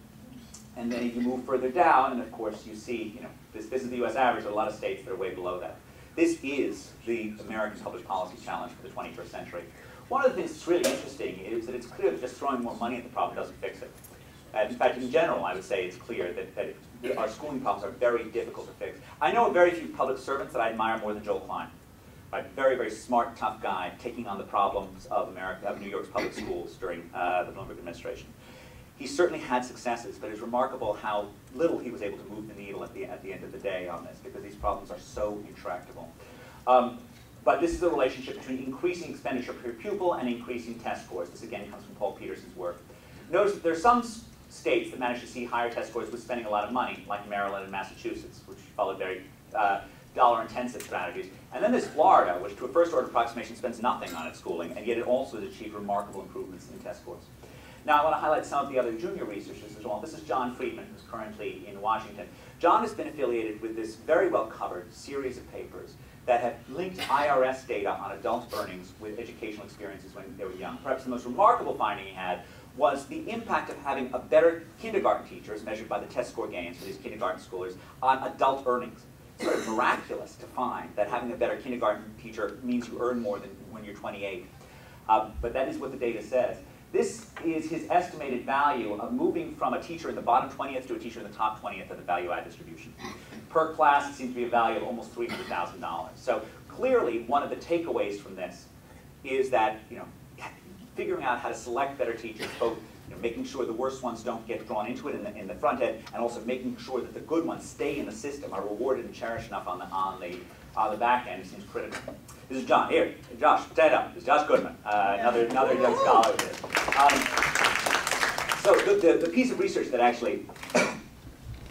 then if you move further down, and of course you see, this is the US average, there are a lot of states that are way below that. This is the American public policy challenge for the 21st century. One of the things that's really interesting is that it's clear that just throwing more money at the problem doesn't fix it. In fact, in general, I would say it's clear that our schooling problems are very difficult to fix. I know very few public servants that I admire more than Joel Klein. Right? Very, very smart, tough guy, taking on the problems of New York's public schools during the Bloomberg administration. He certainly had successes, but it's remarkable how little he was able to move the needle at the end of the day on this, because these problems are so intractable. But this is a relationship between increasing expenditure per pupil and increasing test scores. This again comes from Paul Peterson's work. Notice that there are some states that manage to see higher test scores with spending a lot of money, like Maryland and Massachusetts, which followed very dollar-intensive strategies. And then there's Florida, which to a first-order approximation spends nothing on its schooling, and yet it also has achieved remarkable improvements in test scores. Now I want to highlight some of the other junior researchers as well. This is John Friedman, who's currently in Washington. John has been affiliated with this very well-covered series of papers that have linked IRS data on adult earnings with educational experiences when they were young. Perhaps the most remarkable finding he had was the impact of having a better kindergarten teacher, as measured by the test score gains for these kindergarten schoolers, on adult earnings. It's sort of miraculous to find that having a better kindergarten teacher means you earn more than when you're 28. But that is what the data says. This is his estimated value of moving from a teacher in the bottom 20th to a teacher in the top 20th of the value-add distribution. Per class, it seems to be a value of almost $300,000. So clearly, one of the takeaways from this is that figuring out how to select better teachers, both making sure the worst ones don't get drawn into it in the front end, and also making sure that the good ones stay in the system, are rewarded and cherished enough on the back end, seems critical. This is John. Here, Josh, stand up. This is Josh Goodman, another young scholar here. So the piece of research that actually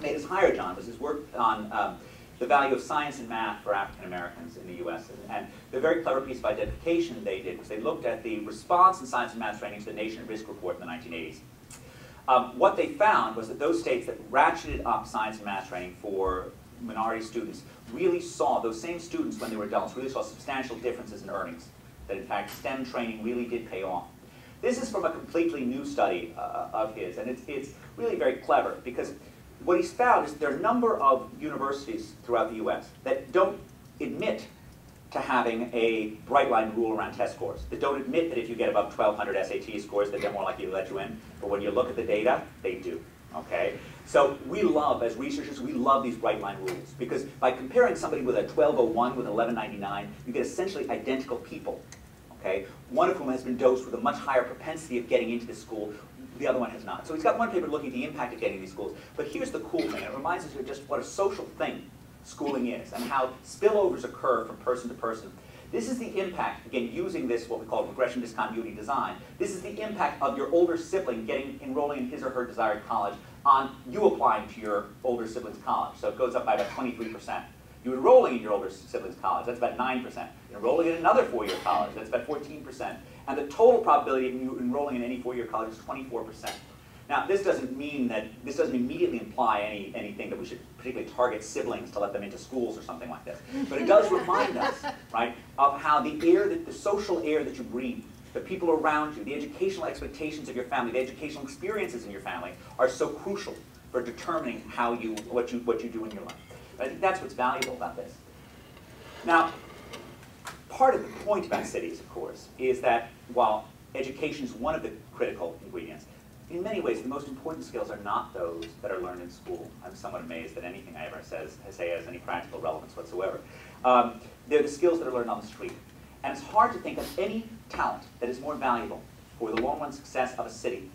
made us hire John was his work on the value of science and math for African Americans in the U.S. And the very clever piece of identification they did was they looked at the response in science and math training to the Nation at Risk report in the 1980s. What they found was that those states that ratcheted up science and math training for minority students really saw, those same students when they were adults, really saw substantial differences in earnings. That in fact STEM training really did pay off. This is from a completely new study of his, and it's really very clever because what he's found is there are a number of universities throughout the US that don't admit to having a bright line rule around test scores. They don't admit that if you get above 1,200 SAT scores that they're more likely to let you in, but when you look at the data, they do. Okay? So we love, as researchers, we love these bright line rules because by comparing somebody with a 1201 with 1199, you get essentially identical people. Okay? One of whom has been dosed with a much higher propensity of getting into the school, the other one has not. So he's got one paper looking at the impact of getting into these schools. But here's the cool thing. It reminds us of just what a social thing schooling is and how spillovers occur from person to person. This is the impact, again, using this, what we call regression discontinuity design. This is the impact of your older sibling enrolling in his or her desired college on you applying to your older sibling's college. So it goes up by about 23%. You're enrolling in your older sibling's college, that's about 9%. You're enrolling in another 4-year college, that's about 14%. And the total probability of you enrolling in any 4-year college is 24%. Now, this doesn't immediately imply anything that we should particularly target siblings to let them into schools or something like this. But it does remind us, right, of how the social air that you breathe, the people around you, the educational expectations of your family, the educational experiences in your family are so crucial for determining what you do in your life. I think that's what's valuable about this. Now, part of the point about cities, of course, is that while education is one of the critical ingredients, in many ways, the most important skills are not those that are learned in school. I'm somewhat amazed that anything I ever say has any practical relevance whatsoever. They're the skills that are learned on the street. And it's hard to think of any talent that is more valuable for the long-run success of a city,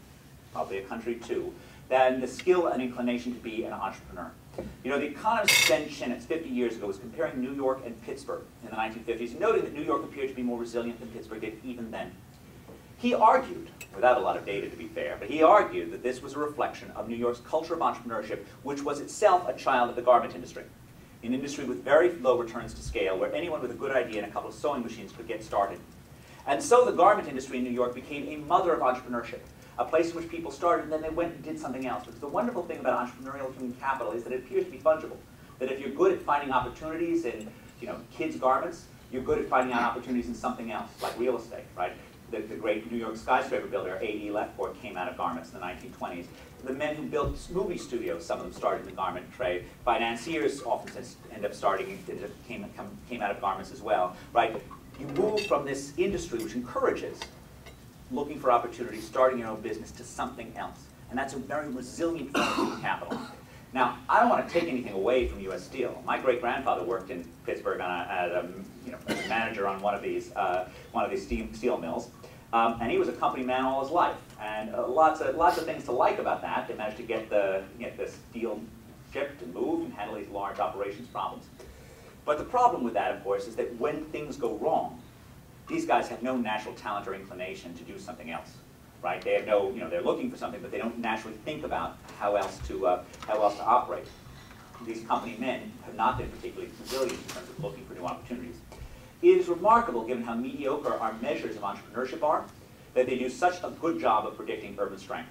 probably a country too, than the skill and inclination to be an entrepreneur. You know, the economist Ben Chinitz 50 years ago was comparing New York and Pittsburgh in the 1950s, noting that New York appeared to be more resilient than Pittsburgh did even then. He argued, without a lot of data to be fair, but he argued that this was a reflection of New York's culture of entrepreneurship, which was itself a child of the garment industry, an industry with very low returns to scale, where anyone with a good idea and a couple of sewing machines could get started. And so the garment industry in New York became a mother of entrepreneurship, a place in which people started and then they went and did something else. Because the wonderful thing about entrepreneurial human capital is that it appears to be fungible. That if you're good at finding opportunities in, kids' garments, you're good at finding out opportunities in something else, like real estate, right? The great New York skyscraper builder, A.E. Lefcourt, came out of garments in the 1920s. The men who built movie studios, some of them started in the garment trade. Financiers often came out of garments as well, right? You move from this industry, which encourages looking for opportunities, starting your own business, to something else. And that's a very resilient form of human capital. Now, I don't want to take anything away from U.S. Steel. My great-grandfather worked in Pittsburgh as a manager on one of these steel mills, and he was a company man all his life. And lots of things to like about that. They managed to get the steel shipped and moved and handle these large operations problems. But the problem with that, of course, is that when things go wrong, these guys have no natural talent or inclination to do something else. Right? They have no, they're looking for something, but they don't naturally think about how else to operate. These company men have not been particularly resilient in terms of looking for new opportunities. It is remarkable, given how mediocre our measures of entrepreneurship are, that they do such a good job of predicting urban strength.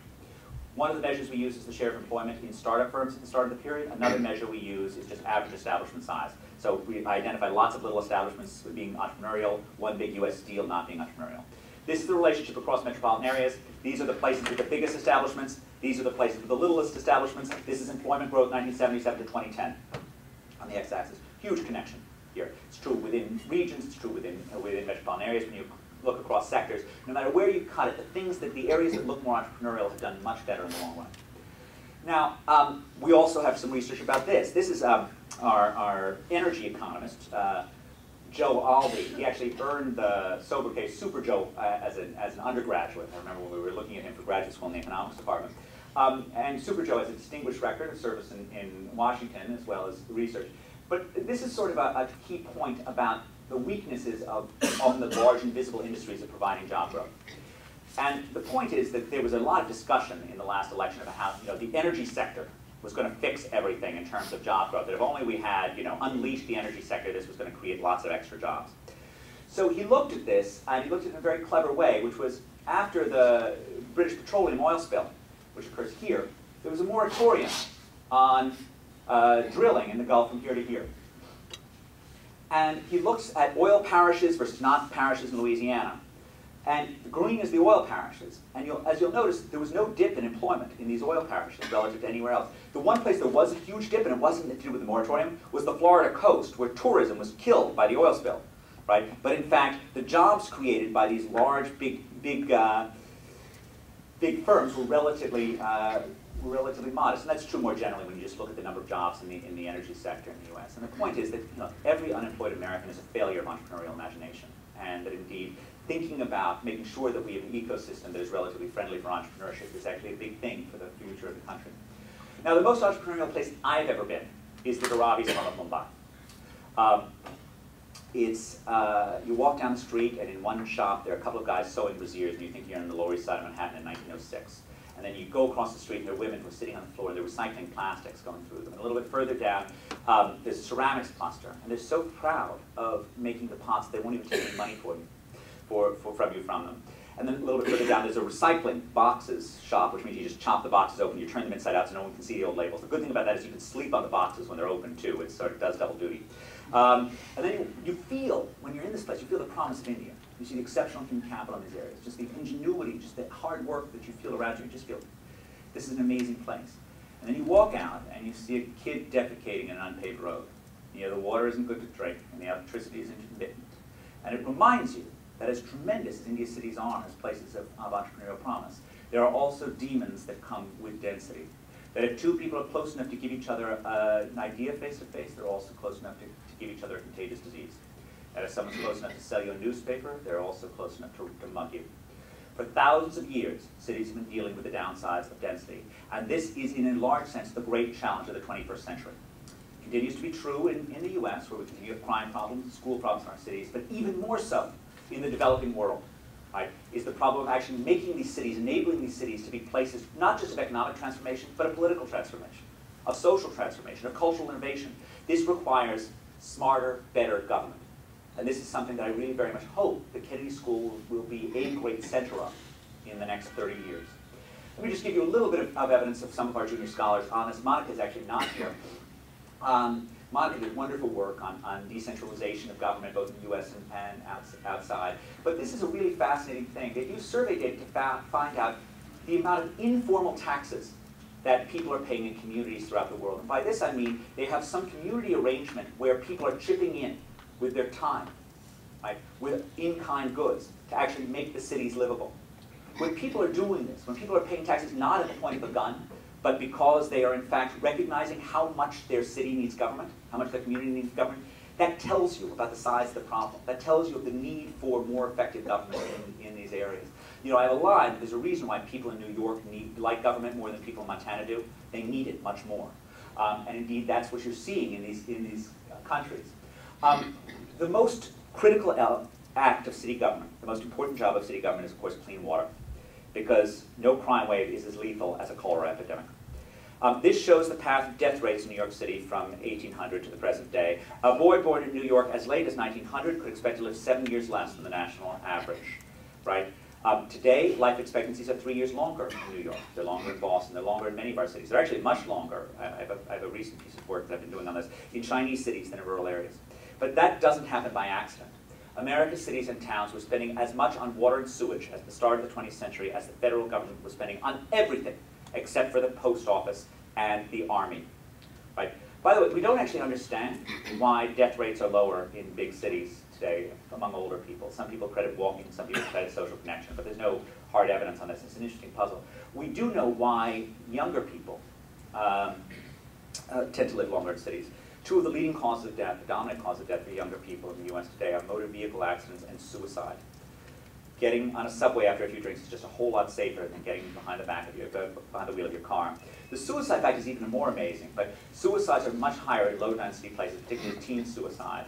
One of the measures we use is the share of employment in startup firms at the start of the period. Another measure we use is just average establishment size. So we identify lots of little establishments being entrepreneurial, one big U.S. Steel not being entrepreneurial. This is the relationship across metropolitan areas. These are the places with the biggest establishments. These are the places with the littlest establishments. This is employment growth 1977 to 2010 on the x-axis. Huge connection here. It's true within regions. It's true within metropolitan areas. When you look across sectors, no matter where you cut it, the areas that look more entrepreneurial have done much better in the long run. Now, we also have some research about this. This is our energy economist, Joe Alby. He actually earned the sobriquet Super Joe as an undergraduate. I remember when we were looking at him for graduate school in the economics department. And Super Joe has a distinguished record of service in Washington as well as research. But this is sort of a key point about the weaknesses of often the large invisible industries of providing job growth. And the point is that there was a lot of discussion in the last election about how the energy sector was going to fix everything in terms of job growth. That if only we had unleashed the energy sector, this was going to create lots of extra jobs. So he looked at this, and he looked at it in a very clever way, which was after the British petroleum oil spill, which occurs here, there was a moratorium on drilling in the Gulf from here to here. And he looks at oil parishes versus not parishes in Louisiana. And green is the oil parishes. And as you'll notice, there was no dip in employment in these oil parishes relative to anywhere else. The one place there was a huge dip, and it wasn't to do with the moratorium, was the Florida coast, where tourism was killed by the oil spill. Right? But in fact, the jobs created by these large, big firms were relatively modest. And that's true more generally when you just look at the number of jobs in the energy sector in the U.S. And the point is that every unemployed American is a failure of entrepreneurial imagination. And that indeed, thinking about making sure that we have an ecosystem that is relatively friendly for entrepreneurship is actually a big thing for the future of the country. Now, the most entrepreneurial place I've ever been is the Dharavi slum of Mumbai. You walk down the street, and in one shop, there are a couple of guys sewing brassieres, and you think you're on the Lower East Side of Manhattan in 1906. And then you go across the street, and there are women who are sitting on the floor, and they're recycling plastics going through them. And a little bit further down, There's a ceramics cluster, and they're so proud of making the pots they won't even take any money from them. And then a little bit further down, there's a recycling boxes shop, which means you just chop the boxes open, you turn them inside out so no one can see the old labels. The good thing about that is you can sleep on the boxes when they're open too. It sort of does double duty. And then you feel, when you're in this place, you feel the promise of India. You see the exceptional human capital in these areas, just the ingenuity, just the hard work that you feel around you. You just feel, this is an amazing place. And then you walk out and you see a kid defecating in an unpaved road. You know, the water isn't good to drink and the electricity is intermittent. And it reminds you that as tremendous as India's cities are as places of entrepreneurial promise, there are also demons that come with density. That if two people are close enough to give each other an idea face to face, they're also close enough to give each other a contagious disease. That if someone's close enough to sell you a newspaper, they're also close enough to mug you. For thousands of years, cities have been dealing with the downsides of density. And this is, in a large sense, the great challenge of the 21st century. It continues to be true in the US, where we continue to have crime problems, school problems in our cities, but even more so in the developing world, right, is the problem of actually making these cities, enabling these cities to be places not just of economic transformation, but of political transformation, of social transformation, of cultural innovation. This requires smarter, better government. And this is something that I really very much hope the Kennedy School will be a great center of in the next 30 years. Let me just give you a little bit of evidence of some of our junior scholars on this. Monica's actually not here. Monica did wonderful work on decentralization of government, both in the US and outside. But this is a really fascinating thing. They use survey data to find out the amount of informal taxes that people are paying in communities throughout the world. And by this I mean they have some community arrangement where people are chipping in with their time, right, with in-kind goods to actually make the cities livable. When people are doing this, when people are paying taxes not at the point of a gun, but because they are in fact recognizing how much their city needs government, how much their community needs government, that tells you about the size of the problem. That tells you of the need for more effective government in these areas. You know, I have a line, there's a reason why people in New York like government more than people in Montana do. They need it much more. And indeed, that's what you're seeing in these countries. The most critical act of city government, the most important job of city government is, of course, clean water, because no crime wave is as lethal as a cholera epidemic. This shows the path of death rates in New York City from 1800 to the present day. A boy born in New York as late as 1900 could expect to live 7 years less than the national average, right? Today, life expectancies are 3 years longer in New York. They're longer in Boston. They're longer in many of our cities. They're actually much longer. I have a recent piece of work that I've been doing on this in Chinese cities than in rural areas. But that doesn't happen by accident. America's cities and towns were spending as much on water and sewage at the start of the 20th century as the federal government was spending on everything except for the post office and the army. Right? By the way, we don't actually understand why death rates are lower in big cities today among older people. Some people credit walking, some people credit social connection, but there's no hard evidence on this. It's an interesting puzzle. We do know why younger people tend to live longer in cities. Two of the leading causes of death, the dominant cause of death for younger people in the US today are motor vehicle accidents and suicide. Getting on a subway after a few drinks is just a whole lot safer than getting behind the wheel of your car. The suicide fact is even more amazing, but suicides are much higher in low-density places, particularly teen suicide,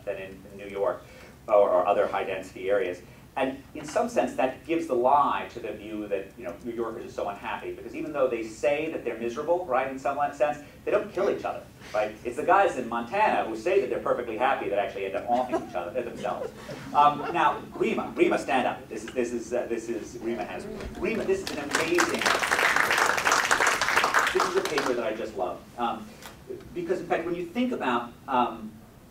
than in New York or other high-density areas. And in some sense, that gives the lie to the view that New Yorkers are so unhappy, because even though they say that they're miserable, right, in some sense, they don't kill each other, right? It's the guys in Montana who say that they're perfectly happy that actually end up offing each other themselves. Now, Rima, stand up. This is Rima Hansen. Rima, this is an amazing. This is a paper that I just love, because in fact, when you think about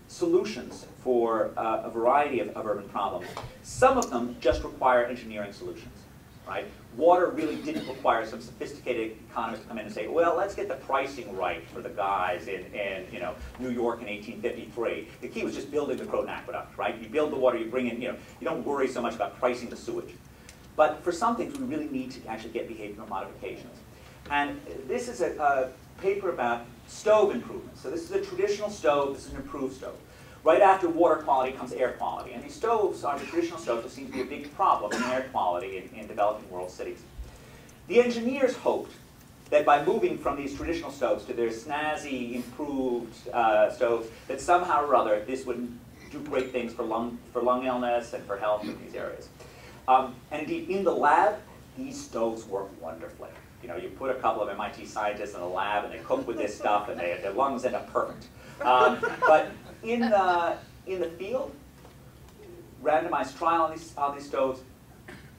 solutions for a variety of urban problems, some of them just require engineering solutions, right? Water really didn't require some sophisticated economists to come in and say, well, let's get the pricing right for the guys in New York in 1853. The key was just building the Croton Aqueduct, right? You build the water, you bring in, you don't worry so much about pricing the sewage. But for some things, we really need to actually get behavioral modifications. And this is a paper about stove improvements. So this is a traditional stove, this is an improved stove. Right after water quality comes air quality. And these stoves are the traditional stoves that seem to be a big problem in air quality in developing world cities. The engineers hoped that by moving from these traditional stoves to their snazzy, improved stoves, that somehow or other this would do great things for lung illness and for health in these areas. And indeed, in the lab, these stoves work wonderfully. You know, you put a couple of MIT scientists in a lab and they cook with this stuff and their lungs end up perfect. But in the field, randomized trial on these stoves,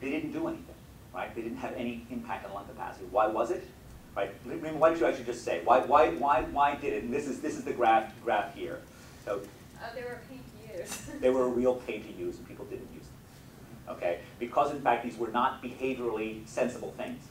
they didn't do anything, right? They didn't have any impact on lung capacity. Why was it? Right? Why did you actually just say? Why did it? And this is the graph here. So they were a pain to use. They were a real pain to use, and people didn't use them. Okay, because in fact these were not behaviorally sensible things.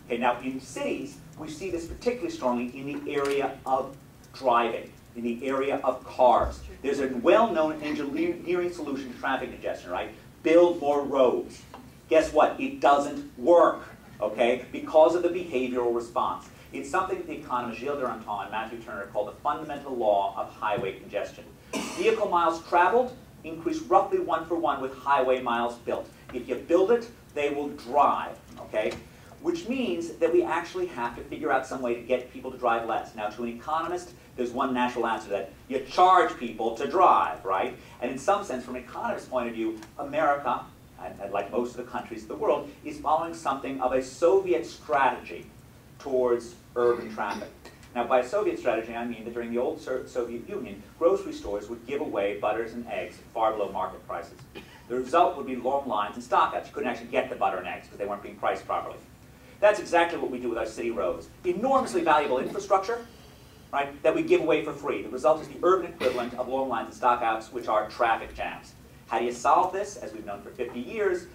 Okay, now in cities we see this particularly strongly in the area of driving, in the area of cars. There's a well-known engineering solution to traffic congestion, right? Build more roads. Guess what? It doesn't work. Okay, because of the behavioral response. It's something that the economists Gilles Duranton and Matthew Turner call the fundamental law of highway congestion. Vehicle miles traveled increase roughly 1-for-1 with highway miles built. If you build it, they will drive, okay? Which means that we actually have to figure out some way to get people to drive less. Now, to an economist, there's one natural answer to that. You charge people to drive, right? And in some sense, from an economist's point of view, America, and like most of the countries of the world, is following something of a Soviet strategy towards urban traffic. Now, by Soviet strategy, I mean that during the old Soviet Union, grocery stores would give away butters and eggs far below market prices. The result would be long lines and stockouts. You couldn't actually get the butter and eggs because they weren't being priced properly. That's exactly what we do with our city roads. Enormously valuable infrastructure, right, that we give away for free. The result is the urban equivalent of long lines and stockouts, which are traffic jams. How do you solve this? As we've known for 50 years,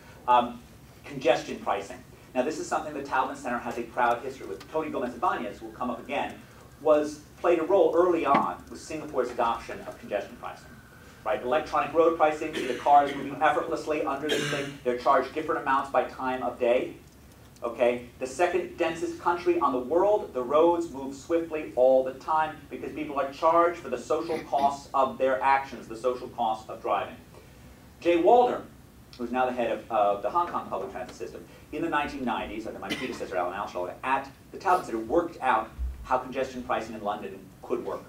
congestion pricing. Now, this is something the Taubman Center has a proud history with. Tony Gomez-Ibanez, who will come up again, played a role early on with Singapore's adoption of congestion pricing. Right? Electronic road pricing, see the cars moving effortlessly under this thing. They're charged different amounts by time of day. Okay? The second densest country on the world, the roads move swiftly all the time because people are charged for the social costs of their actions, the social costs of driving. Jay Walder, who's now the head of the Hong Kong public transit system, in the 1990s, under my predecessor, Alan Alshaw, at the Taubman Center, worked out how congestion pricing in London could work.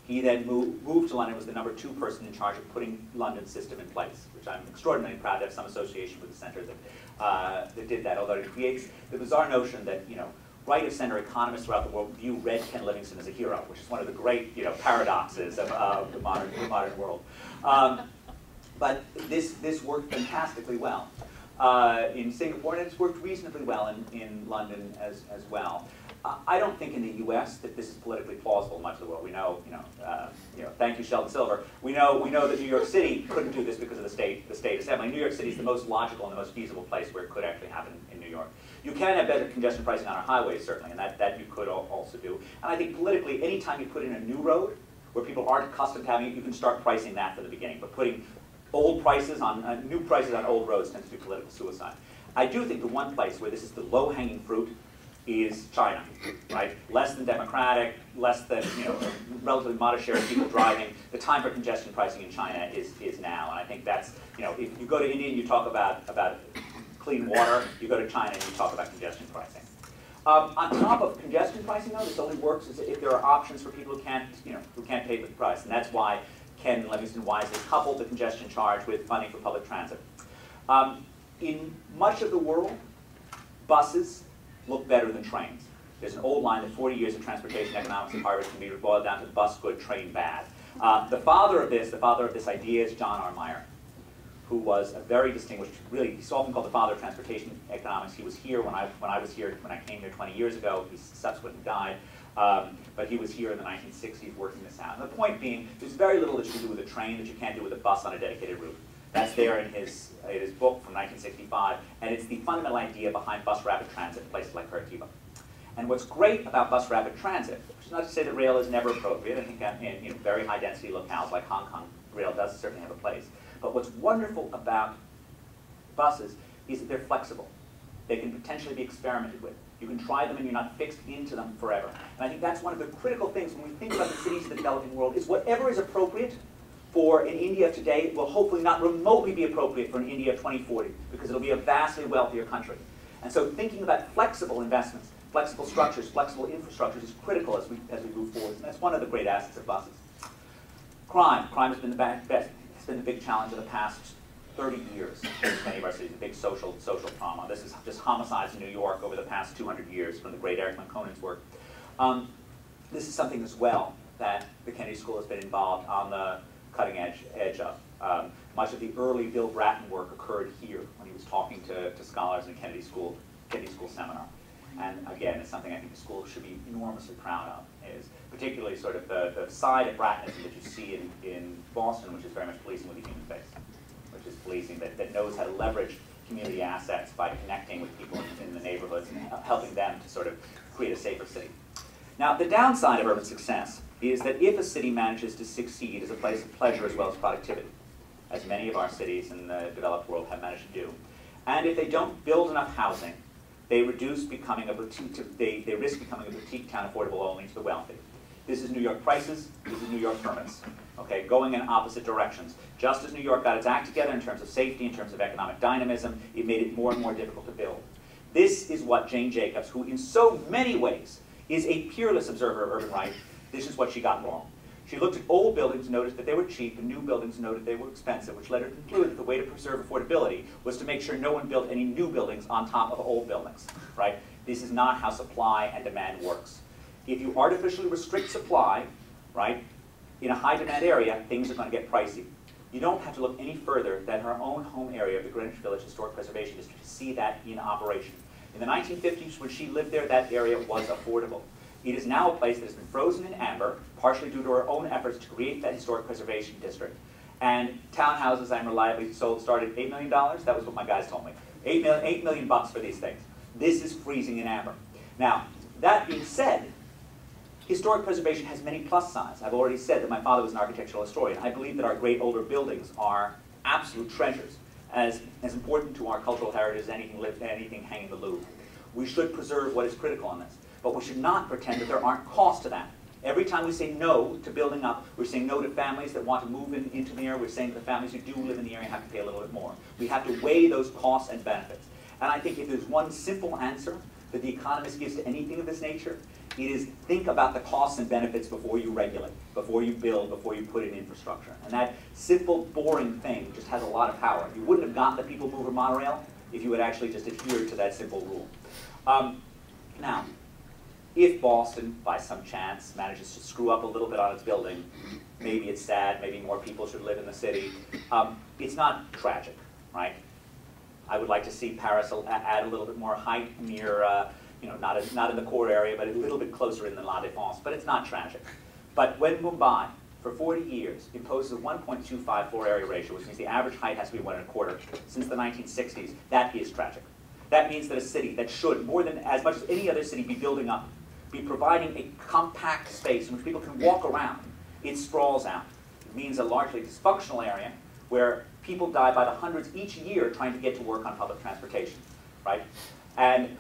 He then moved to London, was the #2 person in charge of putting London's system in place, which I'm extraordinarily proud to have some association with the center that did that, although it creates the bizarre notion that, you know, right-of-center economists throughout the world view Red Ken Livingston as a hero, which is one of the great, you know, paradoxes of the modern world. But this worked fantastically well in Singapore, and it's worked reasonably well in London as well. I don't think in the U.S. that this is politically plausible in much of the world. We know, thank you, Sheldon Silver. We know that New York City couldn't do this because of the state assembly. New York City is the most logical and the most feasible place where it could actually happen in New York. You can have better congestion pricing on our highways, certainly, and that you could also do. And I think politically, anytime you put in a new road where people aren't accustomed to having it, you can start pricing that from the beginning. But putting old prices on new prices on old roads tends to be political suicide. I do think the one place where this is the low-hanging fruit is China, right? Less than democratic, less than, a relatively modest share of people driving. The time for congestion pricing in China is now, and I think that's, if you go to India and you talk about clean water, you go to China and you talk about congestion pricing. On top of congestion pricing, though, this only works if there are options for people who can't pay for the price, and that's why Ken and Livingston wisely coupled the congestion charge with funding for public transit. In much of the world, buses look better than trains. There's an old line that 40 years of transportation economics at Harvard can be boiled down to bus good, train bad. The father of this idea is John R. Meyer, who was a very distinguished, really, he's often called the father of transportation economics. He was here when I came here 20 years ago. He subsequently died. But he was here in the 1960s working this out. And the point being, there's very little that you can do with a train that you can't do with a bus on a dedicated route. That's there in his book from 1965, and it's the fundamental idea behind bus rapid transit in places like Curitiba. And what's great about bus rapid transit, which is not to say that rail is never appropriate. I think in very high density locales like Hong Kong, rail does certainly have a place. But what's wonderful about buses is that they're flexible. They can potentially be experimented with. You can try them and you're not fixed into them forever. And I think that's one of the critical things when we think about the cities of the developing world, is whatever is appropriate for an India of today will hopefully not remotely be appropriate for an India of 2040, because it'll be a vastly wealthier country. And so thinking about flexible investments, flexible structures, flexible infrastructures is critical as we move forward. And that's one of the great assets of buses. Crime has been the big challenge of the past 30 years in many of our cities, a big social trauma. This is just homicides in New York over the past 200 years from the great Eric Conan's work. This is something as well that the Kennedy School has been involved on the cutting edge of. Much of the early Bill Bratton work occurred here when he was talking to scholars in Kennedy School seminar. And again, it's something I think the school should be enormously proud of, is particularly sort of the side of Brattonism that you see in Boston, which is very much policing with the human face, which is policing that knows how to leverage community assets by connecting with people in the neighborhoods and helping them to sort of create a safer city. Now, the downside of urban success is that if a city manages to succeed as a place of pleasure as well as productivity, as many of our cities in the developed world have managed to do, and if they don't build enough housing, they risk becoming a boutique town affordable only to the wealthy. This is New York prices, this is New York permits, okay, going in opposite directions. Just as New York got its act together in terms of safety, in terms of economic dynamism, it made it more and more difficult to build. This is what Jane Jacobs, who in so many ways is a peerless observer of urban life, this is what she got wrong. She looked at old buildings and noticed that they were cheap, and new buildings and noted they were expensive, which led her to conclude that the way to preserve affordability was to make sure no one built any new buildings on top of old buildings, right? This is not how supply and demand works. If you artificially restrict supply, right, in a high demand area, things are going to get pricey. You don't have to look any further than her own home area of the Greenwich Village Historic Preservation District to see that in operation. In the 1950s, when she lived there, that area was affordable. It is now a place that has been frozen in amber, partially due to our own efforts to create that historic preservation district. And townhouses, I'm reliably told, started $8 million. That was what my guys told me. $8 million bucks for these things. This is freezing in amber. Now, that being said, historic preservation has many plus sides. I've already said that my father was an architectural historian. I believe that our great older buildings are absolute treasures, as important to our cultural heritage as anything hanging in the Louvre. We should preserve what is critical on this. But we should not pretend that there aren't costs to that. Every time we say no to building up, we're saying no to families that want to move into the area. We're saying that the families who do live in the area have to pay a little bit more. We have to weigh those costs and benefits. And I think if there's one simple answer that the economist gives to anything of this nature, it is think about the costs and benefits before you regulate, before you build, before you put in infrastructure. And that simple, boring thing just has a lot of power. You wouldn't have gotten the people mover monorail if you had actually just adhered to that simple rule. Now, if Boston, by some chance, manages to screw up a little bit on its building, maybe it's sad, maybe more people should live in the city, it's not tragic, right? I would like to see Paris add a little bit more height near, not in the core area, but a little bit closer in the La Défense, but it's not tragic. But when Mumbai, for 40 years, imposes a 1.25 floor area ratio, which means the average height has to be 1.25, since the 1960s, that is tragic. That means that a city that should, more than as much as any other city, be building up, be providing a compact space in which people can walk around, it sprawls out. It means a largely dysfunctional area where people die by the hundreds each year trying to get to work on public transportation, right? And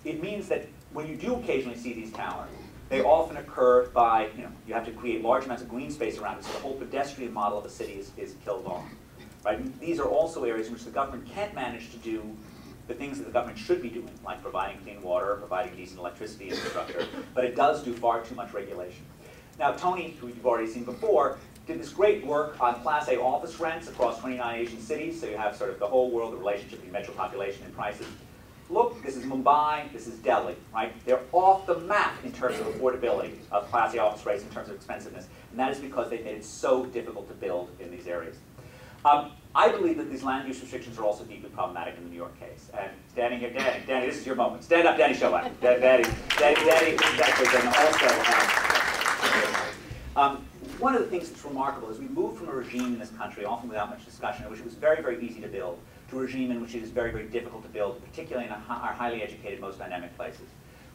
it means that when you do occasionally see these towers, they often occur by, you have to create large amounts of green space around it, so the whole pedestrian model of a city is killed off, right? And these are also areas in which the government can't manage to do the things that the government should be doing, like providing clean water, providing decent electricity infrastructure, but it does do far too much regulation. Now, Tony, who you've already seen before, did this great work on Class A office rents across 29 Asian cities, so you have sort of the whole world, the relationship between metro population and prices. Look, this is Mumbai, this is Delhi, right? They're off the map in terms of affordability of Class A office rates, in terms of expensiveness, and that is because they've made it so difficult to build in these areas. I believe that these land use restrictions are also deeply problematic in the New York case. And Danny here, Danny, this is your moment. Stand up, Danny, show up. Danny, exactly, also. One of the things that's remarkable is we moved from a regime in this country, often without much discussion, in which it was very, very easy to build, to a regime in which it is very, very difficult to build, particularly in our highly educated, most dynamic places.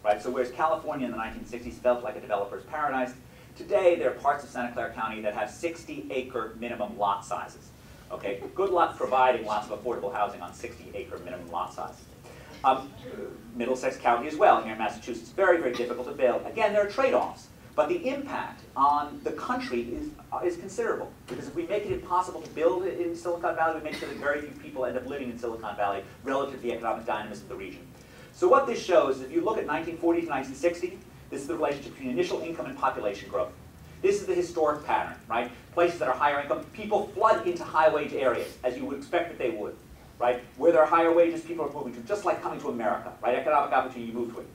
Right? So whereas California in the 1960s felt like a developer's paradise, today there are parts of Santa Clara County that have 60-acre minimum lot sizes. Okay, good luck providing lots of affordable housing on 60-acre minimum lot sizes. Middlesex County as well, here in Massachusetts, very, very difficult to build. Again, there are trade-offs, but the impact on the country is considerable. Because if we make it impossible to build in Silicon Valley, we make sure that very few people end up living in Silicon Valley relative to the economic dynamism of the region. So what this shows is if you look at 1940 to 1960, this is the relationship between initial income and population growth. This is the historic pattern, right? Places that are higher income, people flood into high wage areas, as you would expect that they would, right? Where there are higher wages, people are moving to, just like coming to America, right? Economic opportunity, you move to it.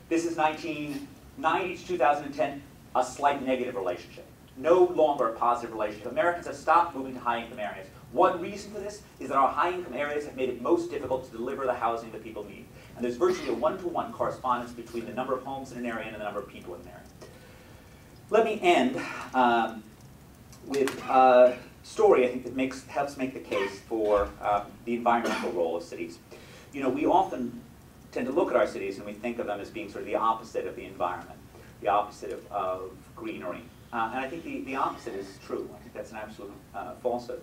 This is 1990 to 2010, a slight negative relationship. No longer a positive relationship. Americans have stopped moving to high-income areas. One reason for this is that our high-income areas have made it most difficult to deliver the housing that people need. And there's virtually a one-to-one correspondence between the number of homes in an area and the number of people in an area. Let me end with a story I think that helps make the case for the environmental role of cities. You know, we often tend to look at our cities and we think of them as being sort of the opposite of the environment, the opposite of greenery. And I think the opposite is true. I think that's an absolute falsehood.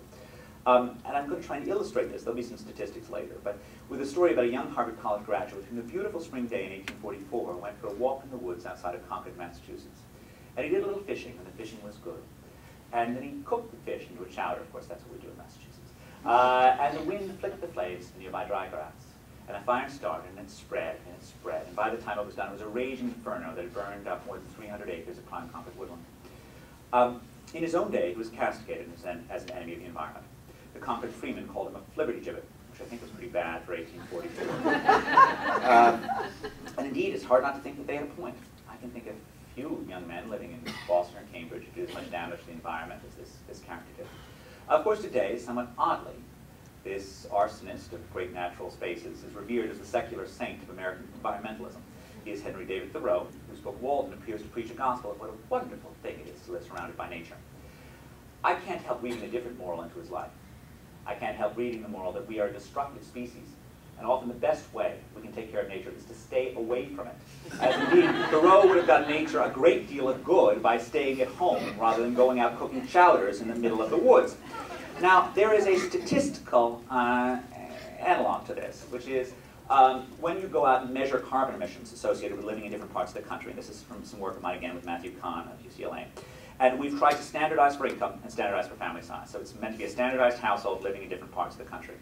And I'm going to try and illustrate this. There'll be some statistics later, but with a story about a young Harvard College graduate who, on a beautiful spring day in 1844, went for a walk in the woods outside of Concord, Massachusetts. And he did a little fishing, and the fishing was good. And then he cooked the fish into a chowder. Of course, that's what we do in Massachusetts. And the wind flicked the flames in nearby dry grass. And a fire started, and it spread, and it spread. And by the time it was done, it was a raging inferno that had burned up more than 300 acres of prime Concord woodland. In his own day, he was castigated as an enemy of the environment. The Concord freemen called him a flibbertigibbet, which I think was pretty bad for 1844. And indeed, it's hard not to think that they had a point. I can think of few young men living in Boston or Cambridge who did as much damage to the environment as this character did. Of course, today, somewhat oddly, this arsonist of great natural spaces is revered as the secular saint of American environmentalism. He is Henry David Thoreau, whose book Walden appears to preach a gospel of what a wonderful thing it is to live surrounded by nature. I can't help reading a different moral into his life. I can't help reading the moral that we are a destructive species, and often the best way we can take care of nature is to stay away from it. As indeed, Thoreau would have done nature a great deal of good by staying at home rather than going out cooking chowders in the middle of the woods. Now, there is a statistical analog to this, which is when you go out and measure carbon emissions associated with living in different parts of the country, and this is from some work of mine again with Matthew Kahn of UCLA, and we've tried to standardize for income and standardize for family size. So it's meant to be a standardized household living in different parts of the country.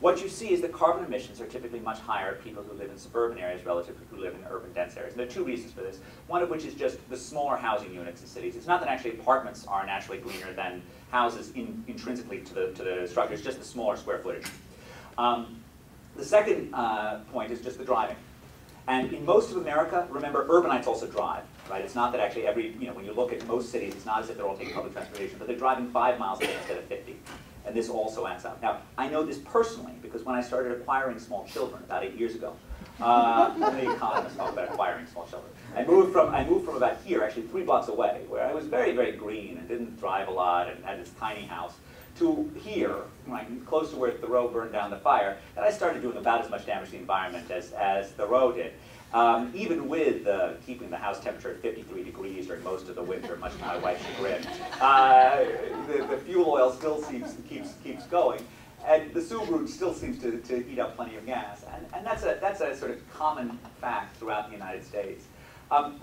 What you see is that carbon emissions are typically much higher at people who live in suburban areas relative to who live in urban dense areas. And there are two reasons for this. One of which is just the smaller housing units in cities. It's not that actually apartments are naturally greener than houses intrinsically to the structure. It's just the smaller square footage. The second point is just the driving. And in most of America, remember, urbanites also drive, right? It's not that actually when you look at most cities, it's not as if they're all taking public transportation, but they're driving 5 miles a day instead of 50. And this also adds up. Now, I know this personally because when I started acquiring small children about 8 years ago, I'm the economist talk about acquiring small children. I moved from about here, actually 3 blocks away, where I was very, very green and didn't drive a lot and had this tiny house, to here, right, close to where Thoreau burned down the fire, and I started doing about as much damage to the environment as Thoreau did. Even with keeping the house temperature at 53 degrees during most of the winter, much to my wife's chagrin, the fuel oil still keeps going, and the Subaru still seems to heat up plenty of gas, and that's a sort of common fact throughout the United States.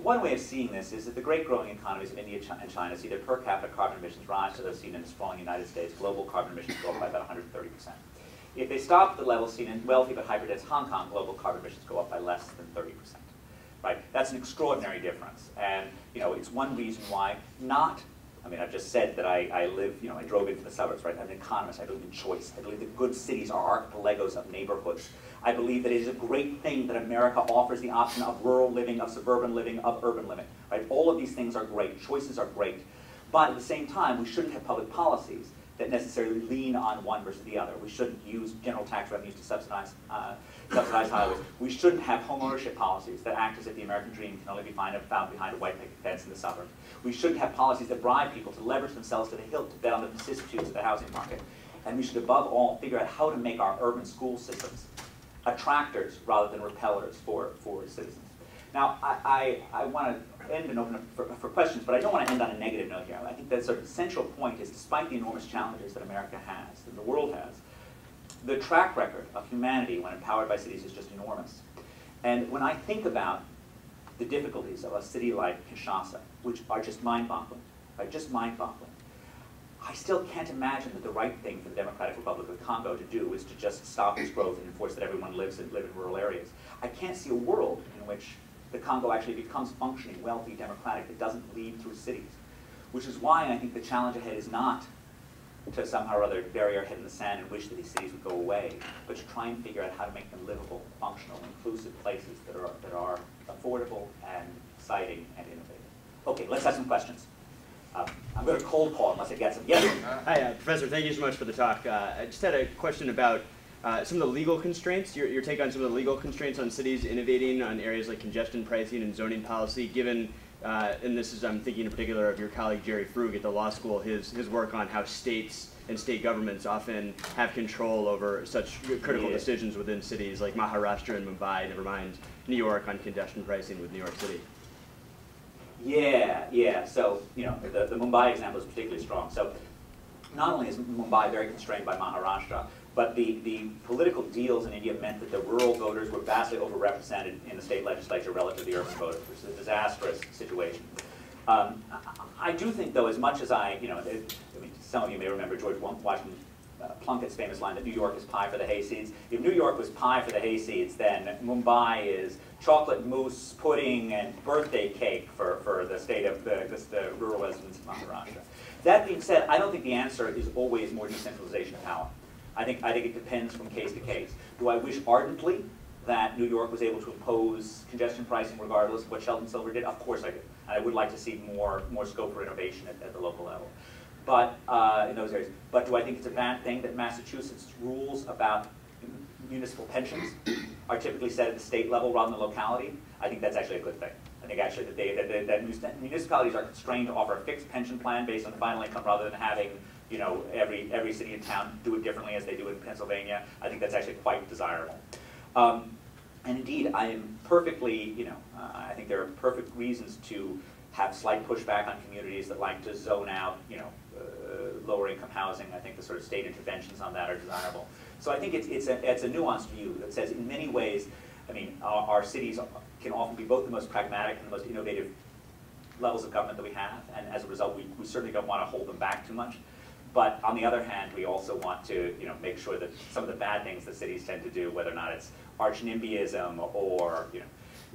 One way of seeing this is that the great growing economies of India and China see their per capita carbon emissions rise to those seen in the sprawling United States. Global carbon emissions go up by about 130%. If they stop at the level seen in wealthy but hyperdense Hong Kong, global carbon emissions go up by less than 30%. Right? That's an extraordinary difference. And it's one reason why I've just said that I live, I drove into the suburbs, right? I'm an economist. I believe in choice. I believe that good cities are archipelagos of neighborhoods. I believe that it is a great thing that America offers the option of rural living, of suburban living, of urban living, right? All of these things are great. Choices are great. But at the same time, we shouldn't have public policies that necessarily lean on one versus the other. We shouldn't use general tax revenues to subsidize highways. We shouldn't have home ownership policies that act as if the American dream can only be found behind a white picket fence in the suburbs. We shouldn't have policies that bribe people to leverage themselves to the hilt to bet on the vicissitudes of the housing market. And we should, above all, figure out how to make our urban school systems attractors rather than repellers for citizens. Now, I want to end and open up for questions, but I don't want to end on a negative note here. I think that sort of central point is, despite the enormous challenges that America has, and the world has, the track record of humanity when empowered by cities is just enormous. And when I think about the difficulties of a city like Kinshasa, which are just mind-boggling, right? Just mind-boggling, I still can't imagine that the right thing for the Democratic Republic of the Congo to do is to just stop its growth and enforce that everyone live in rural areas. I can't see a world in which the Congo actually becomes functioning, wealthy, democratic, that doesn't lead through cities. which is why I think the challenge ahead is not to somehow or other bury our head in the sand and wish that these cities would go away, but to try and figure out how to make them livable, functional, inclusive places that are affordable and exciting and innovative. Okay, let's have some questions. I'm going to cold call unless I get some. Yes? Hi, Professor. Thank you so much for the talk. I just had a question about some of the legal constraints, your take on some of the legal constraints on cities innovating on areas like congestion pricing and zoning policy, given, and this is, I'm thinking in particular of your colleague Jerry Frug at the law school, his work on how states and state governments often have control over such critical decisions within cities like Maharashtra and Mumbai, never mind New York on congestion pricing with New York City. Yeah. So, you know, the Mumbai example is particularly strong. So, not only is Mumbai very constrained by Maharashtra, but the political deals in India meant that the rural voters were vastly overrepresented in the state legislature relative to the urban voters, which is a disastrous situation. I do think, though, as much as I mean, some of you may remember George Washington Plunkett's famous line that New York is pie for the hayseeds. If New York was pie for the hayseeds, then Mumbai is chocolate mousse, pudding, and birthday cake for the state of the rural residents of Maharashtra. That being said, I don't think the answer is always more decentralization of power. I think it depends from case to case. Do I wish ardently that New York was able to impose congestion pricing regardless of what Sheldon Silver did? Of course I do. I would like to see more scope for innovation at the local level. But in those areas. But do I think it's a bad thing that Massachusetts rules about municipal pensions are typically set at the state level rather than the locality? I think that's actually a good thing. I think actually that municipalities are constrained to offer a fixed pension plan based on the final income rather than having every city and town do it differently as they do in Pennsylvania. I think that's actually quite desirable. And indeed, I am perfectly, I think there are perfect reasons to have slight pushback on communities that like to zone out, lower income housing. I think the sort of state interventions on that are desirable. So I think it's a nuanced view that says in many ways, I mean, our cities can often be both the most pragmatic and the most innovative levels of government that we have, and as a result, we certainly don't want to hold them back too much. But on the other hand, we also want to make sure that some of the bad things that cities tend to do, whether or not it's arch NIMBYism or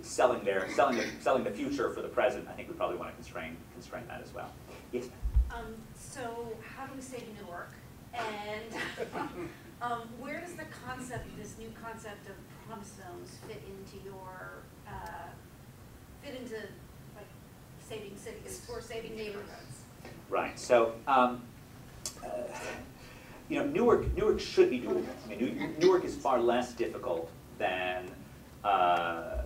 selling the future for the present, I think we probably want to constrain that as well. Yes. So how do we save Newark? And where does this new concept of promise zones fit into like saving cities or saving neighborhoods? Right. So. Newark should be doable. I mean, Newark is far less difficult than,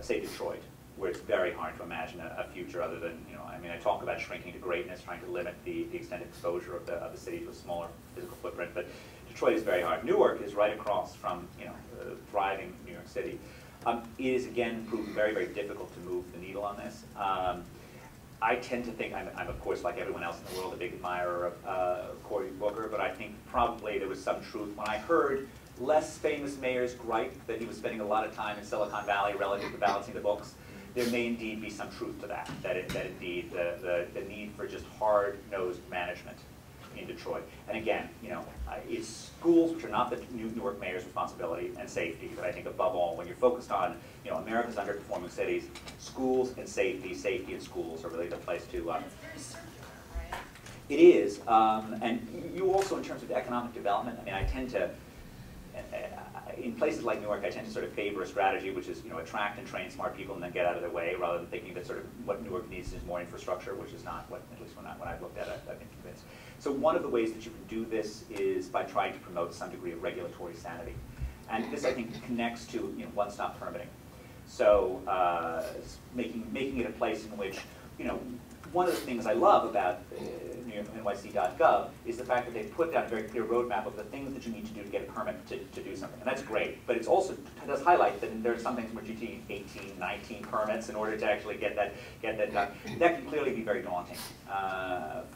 say, Detroit, where it's very hard to imagine a future other than, I talk about shrinking to greatness, trying to limit the extended exposure of the city to a smaller physical footprint, but Detroit is very hard. Newark is right across from, thriving New York City. It is, again, proven very, very difficult to move the needle on this. I tend to think, I'm of course like everyone else in the world a big admirer of Cory Booker, but I think probably there was some truth when I heard less famous mayors gripe that he was spending a lot of time in Silicon Valley relative to balancing the books. There may indeed be some truth to that indeed the need for just hard-nosed management in Detroit. And again, it's schools, which are not the Newark mayor's responsibility, and safety, but I think above all, when you're focused on America's underperforming cities, schools and safety and schools are really the place to. It's very circular, right? It is, and you also, in terms of economic development, I mean, I tend to, in places like Newark, I tend to sort of favor a strategy which is, attract and train smart people and then get out of their way, rather than thinking that sort of what Newark needs is more infrastructure, which is not what, at least when I've looked at it, I've been convinced. So one of the ways that you can do this is by trying to promote some degree of regulatory sanity. And this, I think, connects to one-stop permitting. So making it a place in which, one of the things I love about NYC.gov is the fact that they put down a very clear roadmap of the things that you need to do to get a permit to do something. And that's great, but it also does highlight that there are some things where you need 18, 19 permits in order to actually get that done. That can clearly be very daunting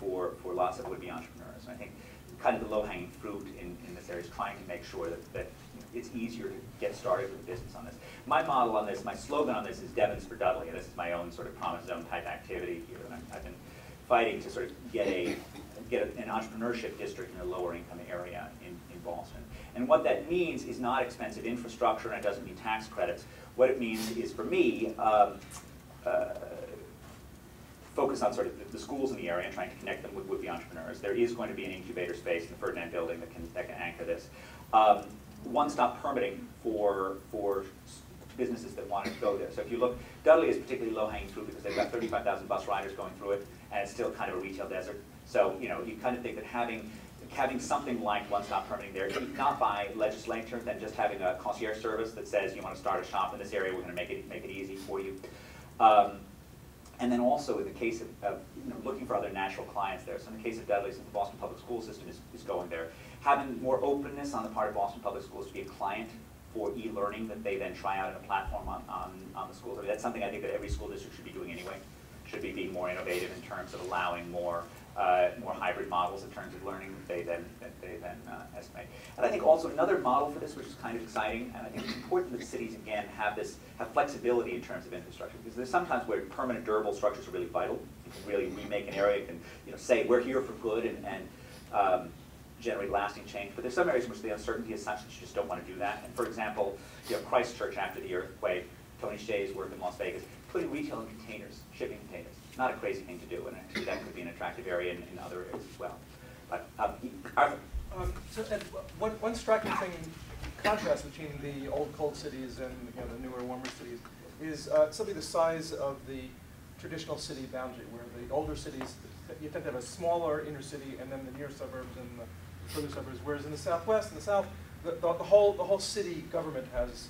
for lots of would-be entrepreneurs. And I think kind of the low-hanging fruit in this area is trying to make sure that it's easier to get started with a business on this. My model on this, my slogan on this is Devons for Dudley, and this is my own sort of promise zone type activity here. And I've been fighting to sort of get an entrepreneurship district in a lower income area in Boston. And what that means is not expensive infrastructure, and it doesn't mean tax credits. What it means is, for me, focus on sort of the schools in the area and trying to connect them with the entrepreneurs. There is going to be an incubator space in the Ferdinand building that can anchor this. One-stop permitting for businesses that want to go there. So if you look, Dudley is particularly low-hanging fruit because they've got 35,000 bus riders going through it, and it's still kind of a retail desert. So you kind of think that having something like one-stop permitting there, not by legislature, then just having a concierge service that says you want to start a shop in this area, we're going to make it easy for you. And then also in the case of looking for other natural clients there. So in the case of Dudley, since the Boston Public School System is going there, having more openness on the part of Boston Public Schools to be a client for e-learning that they then try out in a platform on the schools. I mean, that's something I think that every school district should be doing anyway. Should be being more innovative in terms of allowing more hybrid models in terms of learning that they then estimate. And I think also another model for this, which is kind of exciting, and I think it's important that cities again have flexibility in terms of infrastructure, because there's sometimes where permanent durable structures are really vital. You can really remake an area, you can say we're here for good and generate lasting change. But there's some areas in which the uncertainty is such that you just don't want to do that. And for example, Christchurch after the earthquake, Tony Hsieh's work in Las Vegas, putting retail in containers, shipping containers. Not a crazy thing to do, and actually that could be an attractive area in other areas as well. But Arthur. So Ed, one striking thing, contrast between the old cold cities and the newer, warmer cities is simply the size of the traditional city boundary, where the older cities, you tend to have a smaller inner city and then the near suburbs and the further suburbs, whereas in the Southwest and the South, the whole city government is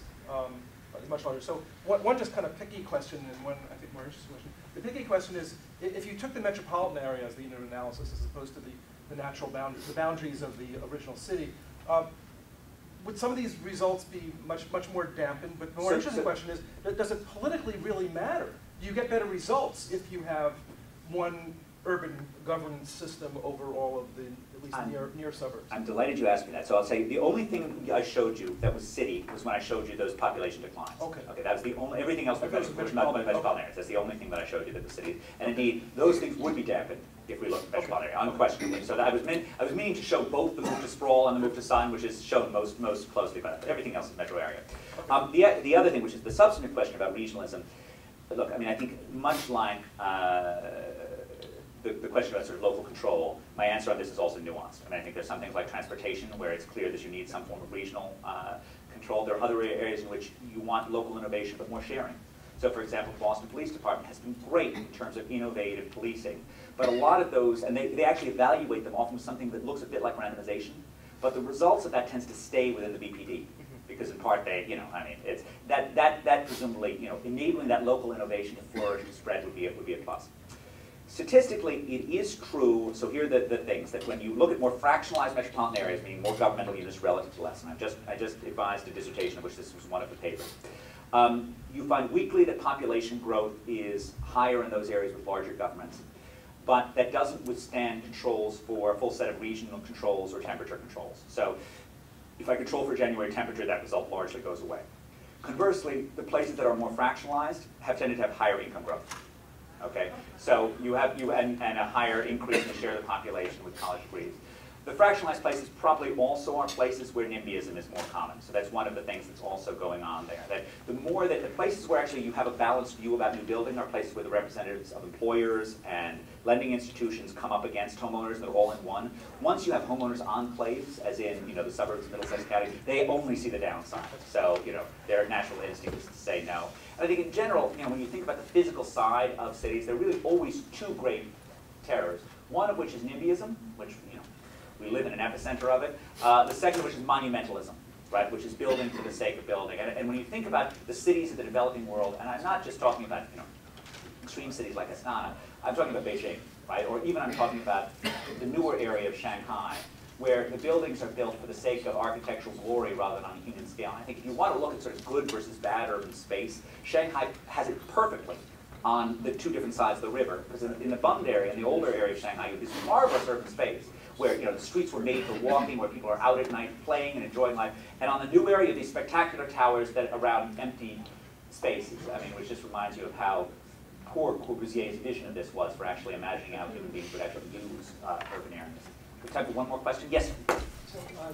much larger. So one just kind of picky question and one, I think, more interesting question. The picky question is, if you took the metropolitan area as the unit of analysis as opposed to the natural boundaries, the boundaries of the original city, would some of these results be much more dampened? But the more interesting question is, does it politically really matter? Do you get better results if you have one urban governance system over all of the, at least near suburbs? I'm delighted you asked me that. So I'll say the only thing I showed you that was city was when I showed you those population declines. Okay. Okay, that was the only, everything else was metropolitan areas. That's the only thing that I showed you that was cities. And indeed, those things would be dampened if we look at metropolitan area, unquestionably. So that I was meaning to show both the move to sprawl and the move to sun, which is shown most closely, but everything else is metro area. The other thing, which is the substantive question about regionalism, look, I mean, I think much like the question about sort of local control, my answer on this is also nuanced. I mean, I think there's some things like transportation where it's clear that you need some form of regional control. There are other areas in which you want local innovation but more sharing. So for example, the Boston Police Department has been great in terms of innovative policing, but a lot of those, and they actually evaluate them often with something that looks a bit like randomization, but the results of that tends to stay within the BPD. Because in part they, I mean, it's that presumably, enabling that local innovation to flourish and spread would be a plus. Statistically, it is true, so here are the things, that when you look at more fractionalized metropolitan areas, meaning more governmental units relative to less, and I just advised a dissertation of which this was one of the papers, you find weekly that population growth is higher in those areas with larger governments, but that doesn't withstand controls for a full set of regional controls or temperature controls. So if I control for January temperature, that result largely goes away. Conversely, the places that are more fractionalized have tended to have higher income growth. Okay, so you have and a higher increase in the share of the population with college degrees. The fractionalized places probably also are places where NIMBYism is more common. So that's one of the things that's also going on there. That the more that the places where actually you have a balanced view about new building are places where the representatives of employers and lending institutions come up against homeowners and they're all in one. Once you have homeowners enclaves, as in the suburbs of Middlesex County, they only see the downside. So their natural instinct is to say no. And I think in general, when you think about the physical side of cities, there are really always two great terrors. One of which is NIMBYism, which we live in an epicenter of it. The second, which is monumentalism, right, which is building for the sake of building. And when you think about the cities of the developing world, and I'm not just talking about extreme cities like Astana, I'm talking about Beijing, right, or even I'm talking about the newer area of Shanghai, where the buildings are built for the sake of architectural glory rather than on a human scale. And I think if you want to look at sort of good versus bad urban space, Shanghai has it perfectly on the two different sides of the river. Because in the bummed area, in the older area of Shanghai, you have this marvelous urban space where the streets were made for walking, where people are out at night playing and enjoying life. And on the new area, these spectacular towers that around empty spaces. I mean, which just reminds you of how poor Corbusier's vision of this was for actually imagining how human beings would actually use urban areas. We have time for one more question. Yes? So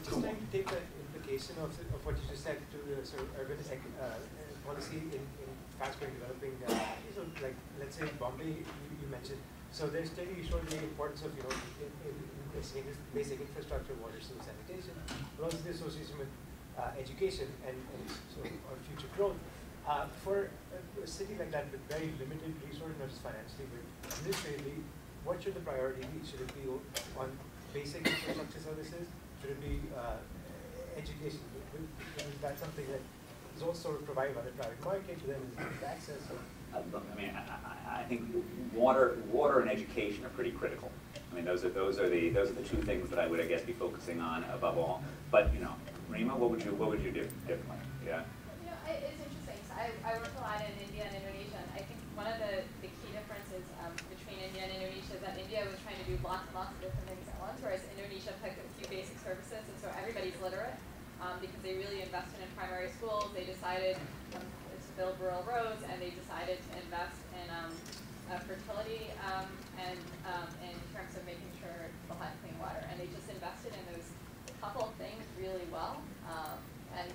just trying to take the implication of what you just said to the sort of urban policy in fast-growing developing, like let's say Bombay, you mentioned. So they're clearly showing the importance of in basic infrastructure, water, sewer, sanitation, but also the association with education and sort of our future growth. For a city like that with very limited resources, not just financially, but administratively, what should the priority be? Should it be on basic infrastructure services? Should it be education? Is that something that is also provided by the private market to them is access? Look, I mean, I think water and education are pretty critical. I mean, those are the two things that I would, I guess, be focusing on above all. But Rima, what would you do differently? Yeah. It's interesting. So I work a lot in India and Indonesia, and I think one of the key differences between India and Indonesia is that India was trying to do lots and lots of different things at once, whereas Indonesia picked a few basic services, and so everybody's literate because they really invested in primary schools. They decided to build rural roads, and they decided to invest in fertility and in terms of making sure people had clean water, and they just invested in those couple of things really well. And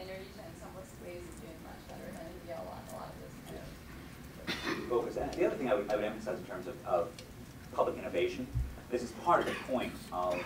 Indonesia in some ways is doing much better than India a lot of this. Focus. And the other thing I would emphasize in terms of public innovation, this is part of the point of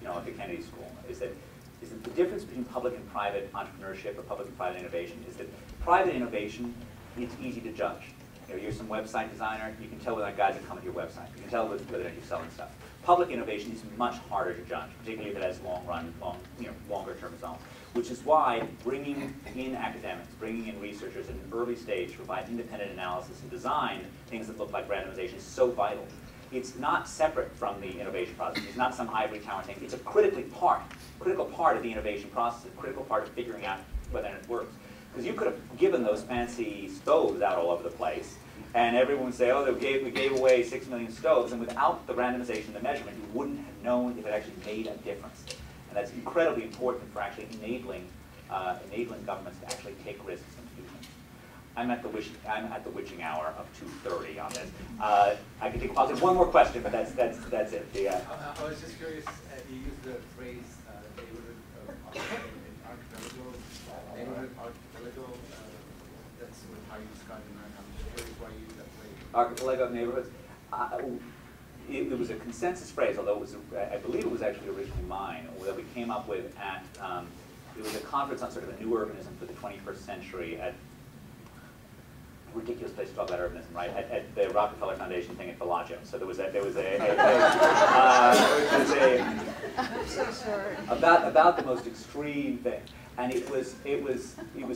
the Kennedy School, is that the difference between public and private entrepreneurship or public and private innovation is that private innovation, it's easy to judge. You're some website designer, you can tell whether guys are coming to your website. You can tell whether you're selling stuff. Public innovation is much harder to judge, particularly if it has longer-term results. Which is why bringing in academics, bringing in researchers in an early stage to provide independent analysis and design things that look like randomization is so vital. It's not separate from the innovation process. It's not some ivory tower thing. It's a critical part of the innovation process, a critical part of figuring out whether it works. Because you could have given those fancy stoves out all over the place, and everyone would say, oh, we gave away 6 million stoves, and without the randomization, the measurement, you wouldn't have known if it actually made a difference. And that's incredibly important for actually enabling governments to actually take risks and do things. I'm at the witching hour of 2:30 on this. I'll take one more question, but that's it. Yeah. I was just curious. You used the phrase neighborhood archipelago. That's how you describe America. I'm just curious why you use that phrase. Archipelago neighborhoods. It was a consensus phrase, although it was, I believe it was actually originally mine, that we came up with at, it was a conference on sort of a new urbanism for the 21st century at, ridiculous place to talk about urbanism, right? At the Rockefeller Foundation thing at Bellagio. So there was about the most extreme thing. And it was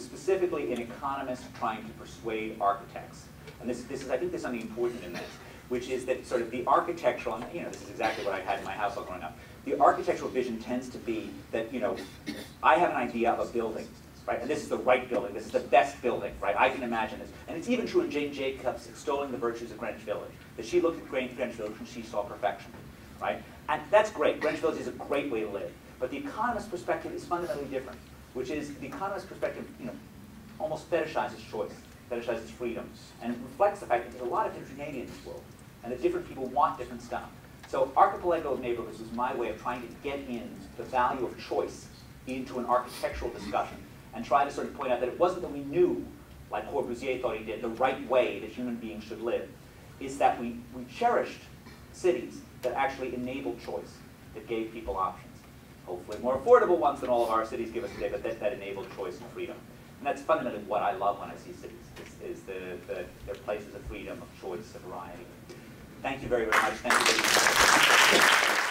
specifically an economist trying to persuade architects. And this is, I think there's something important in this, which is that sort of the architectural, and this is exactly what I had in my house all growing up. The architectural vision tends to be that, I have an idea of a building, right? And this is the right building, this is the best building, right? I can imagine this. And it's even true in Jane Jacobs extolling the virtues of Greenwich Village, that she looked at Greenwich Village and she saw perfection, right? And that's great. Greenwich Village is a great way to live. But the economist's perspective is fundamentally different, which is the economist's perspective, almost fetishizes choice, fetishizes freedom, and it reflects the fact that there's a lot of heterogeneity in this world, and that different people want different stuff. So Archipelago of Neighborhoods was my way of trying to get in the value of choice into an architectural discussion, and try to sort of point out that it wasn't that we knew, like Corbusier thought he did, the right way that human beings should live. It's that we cherished cities that actually enabled choice, that gave people options. Hopefully more affordable ones than all of our cities give us today, but that enabled choice and freedom. And that's fundamentally what I love when I see cities, is they're places of freedom, of choice, of variety. Thank you very, very much. Thank you very much.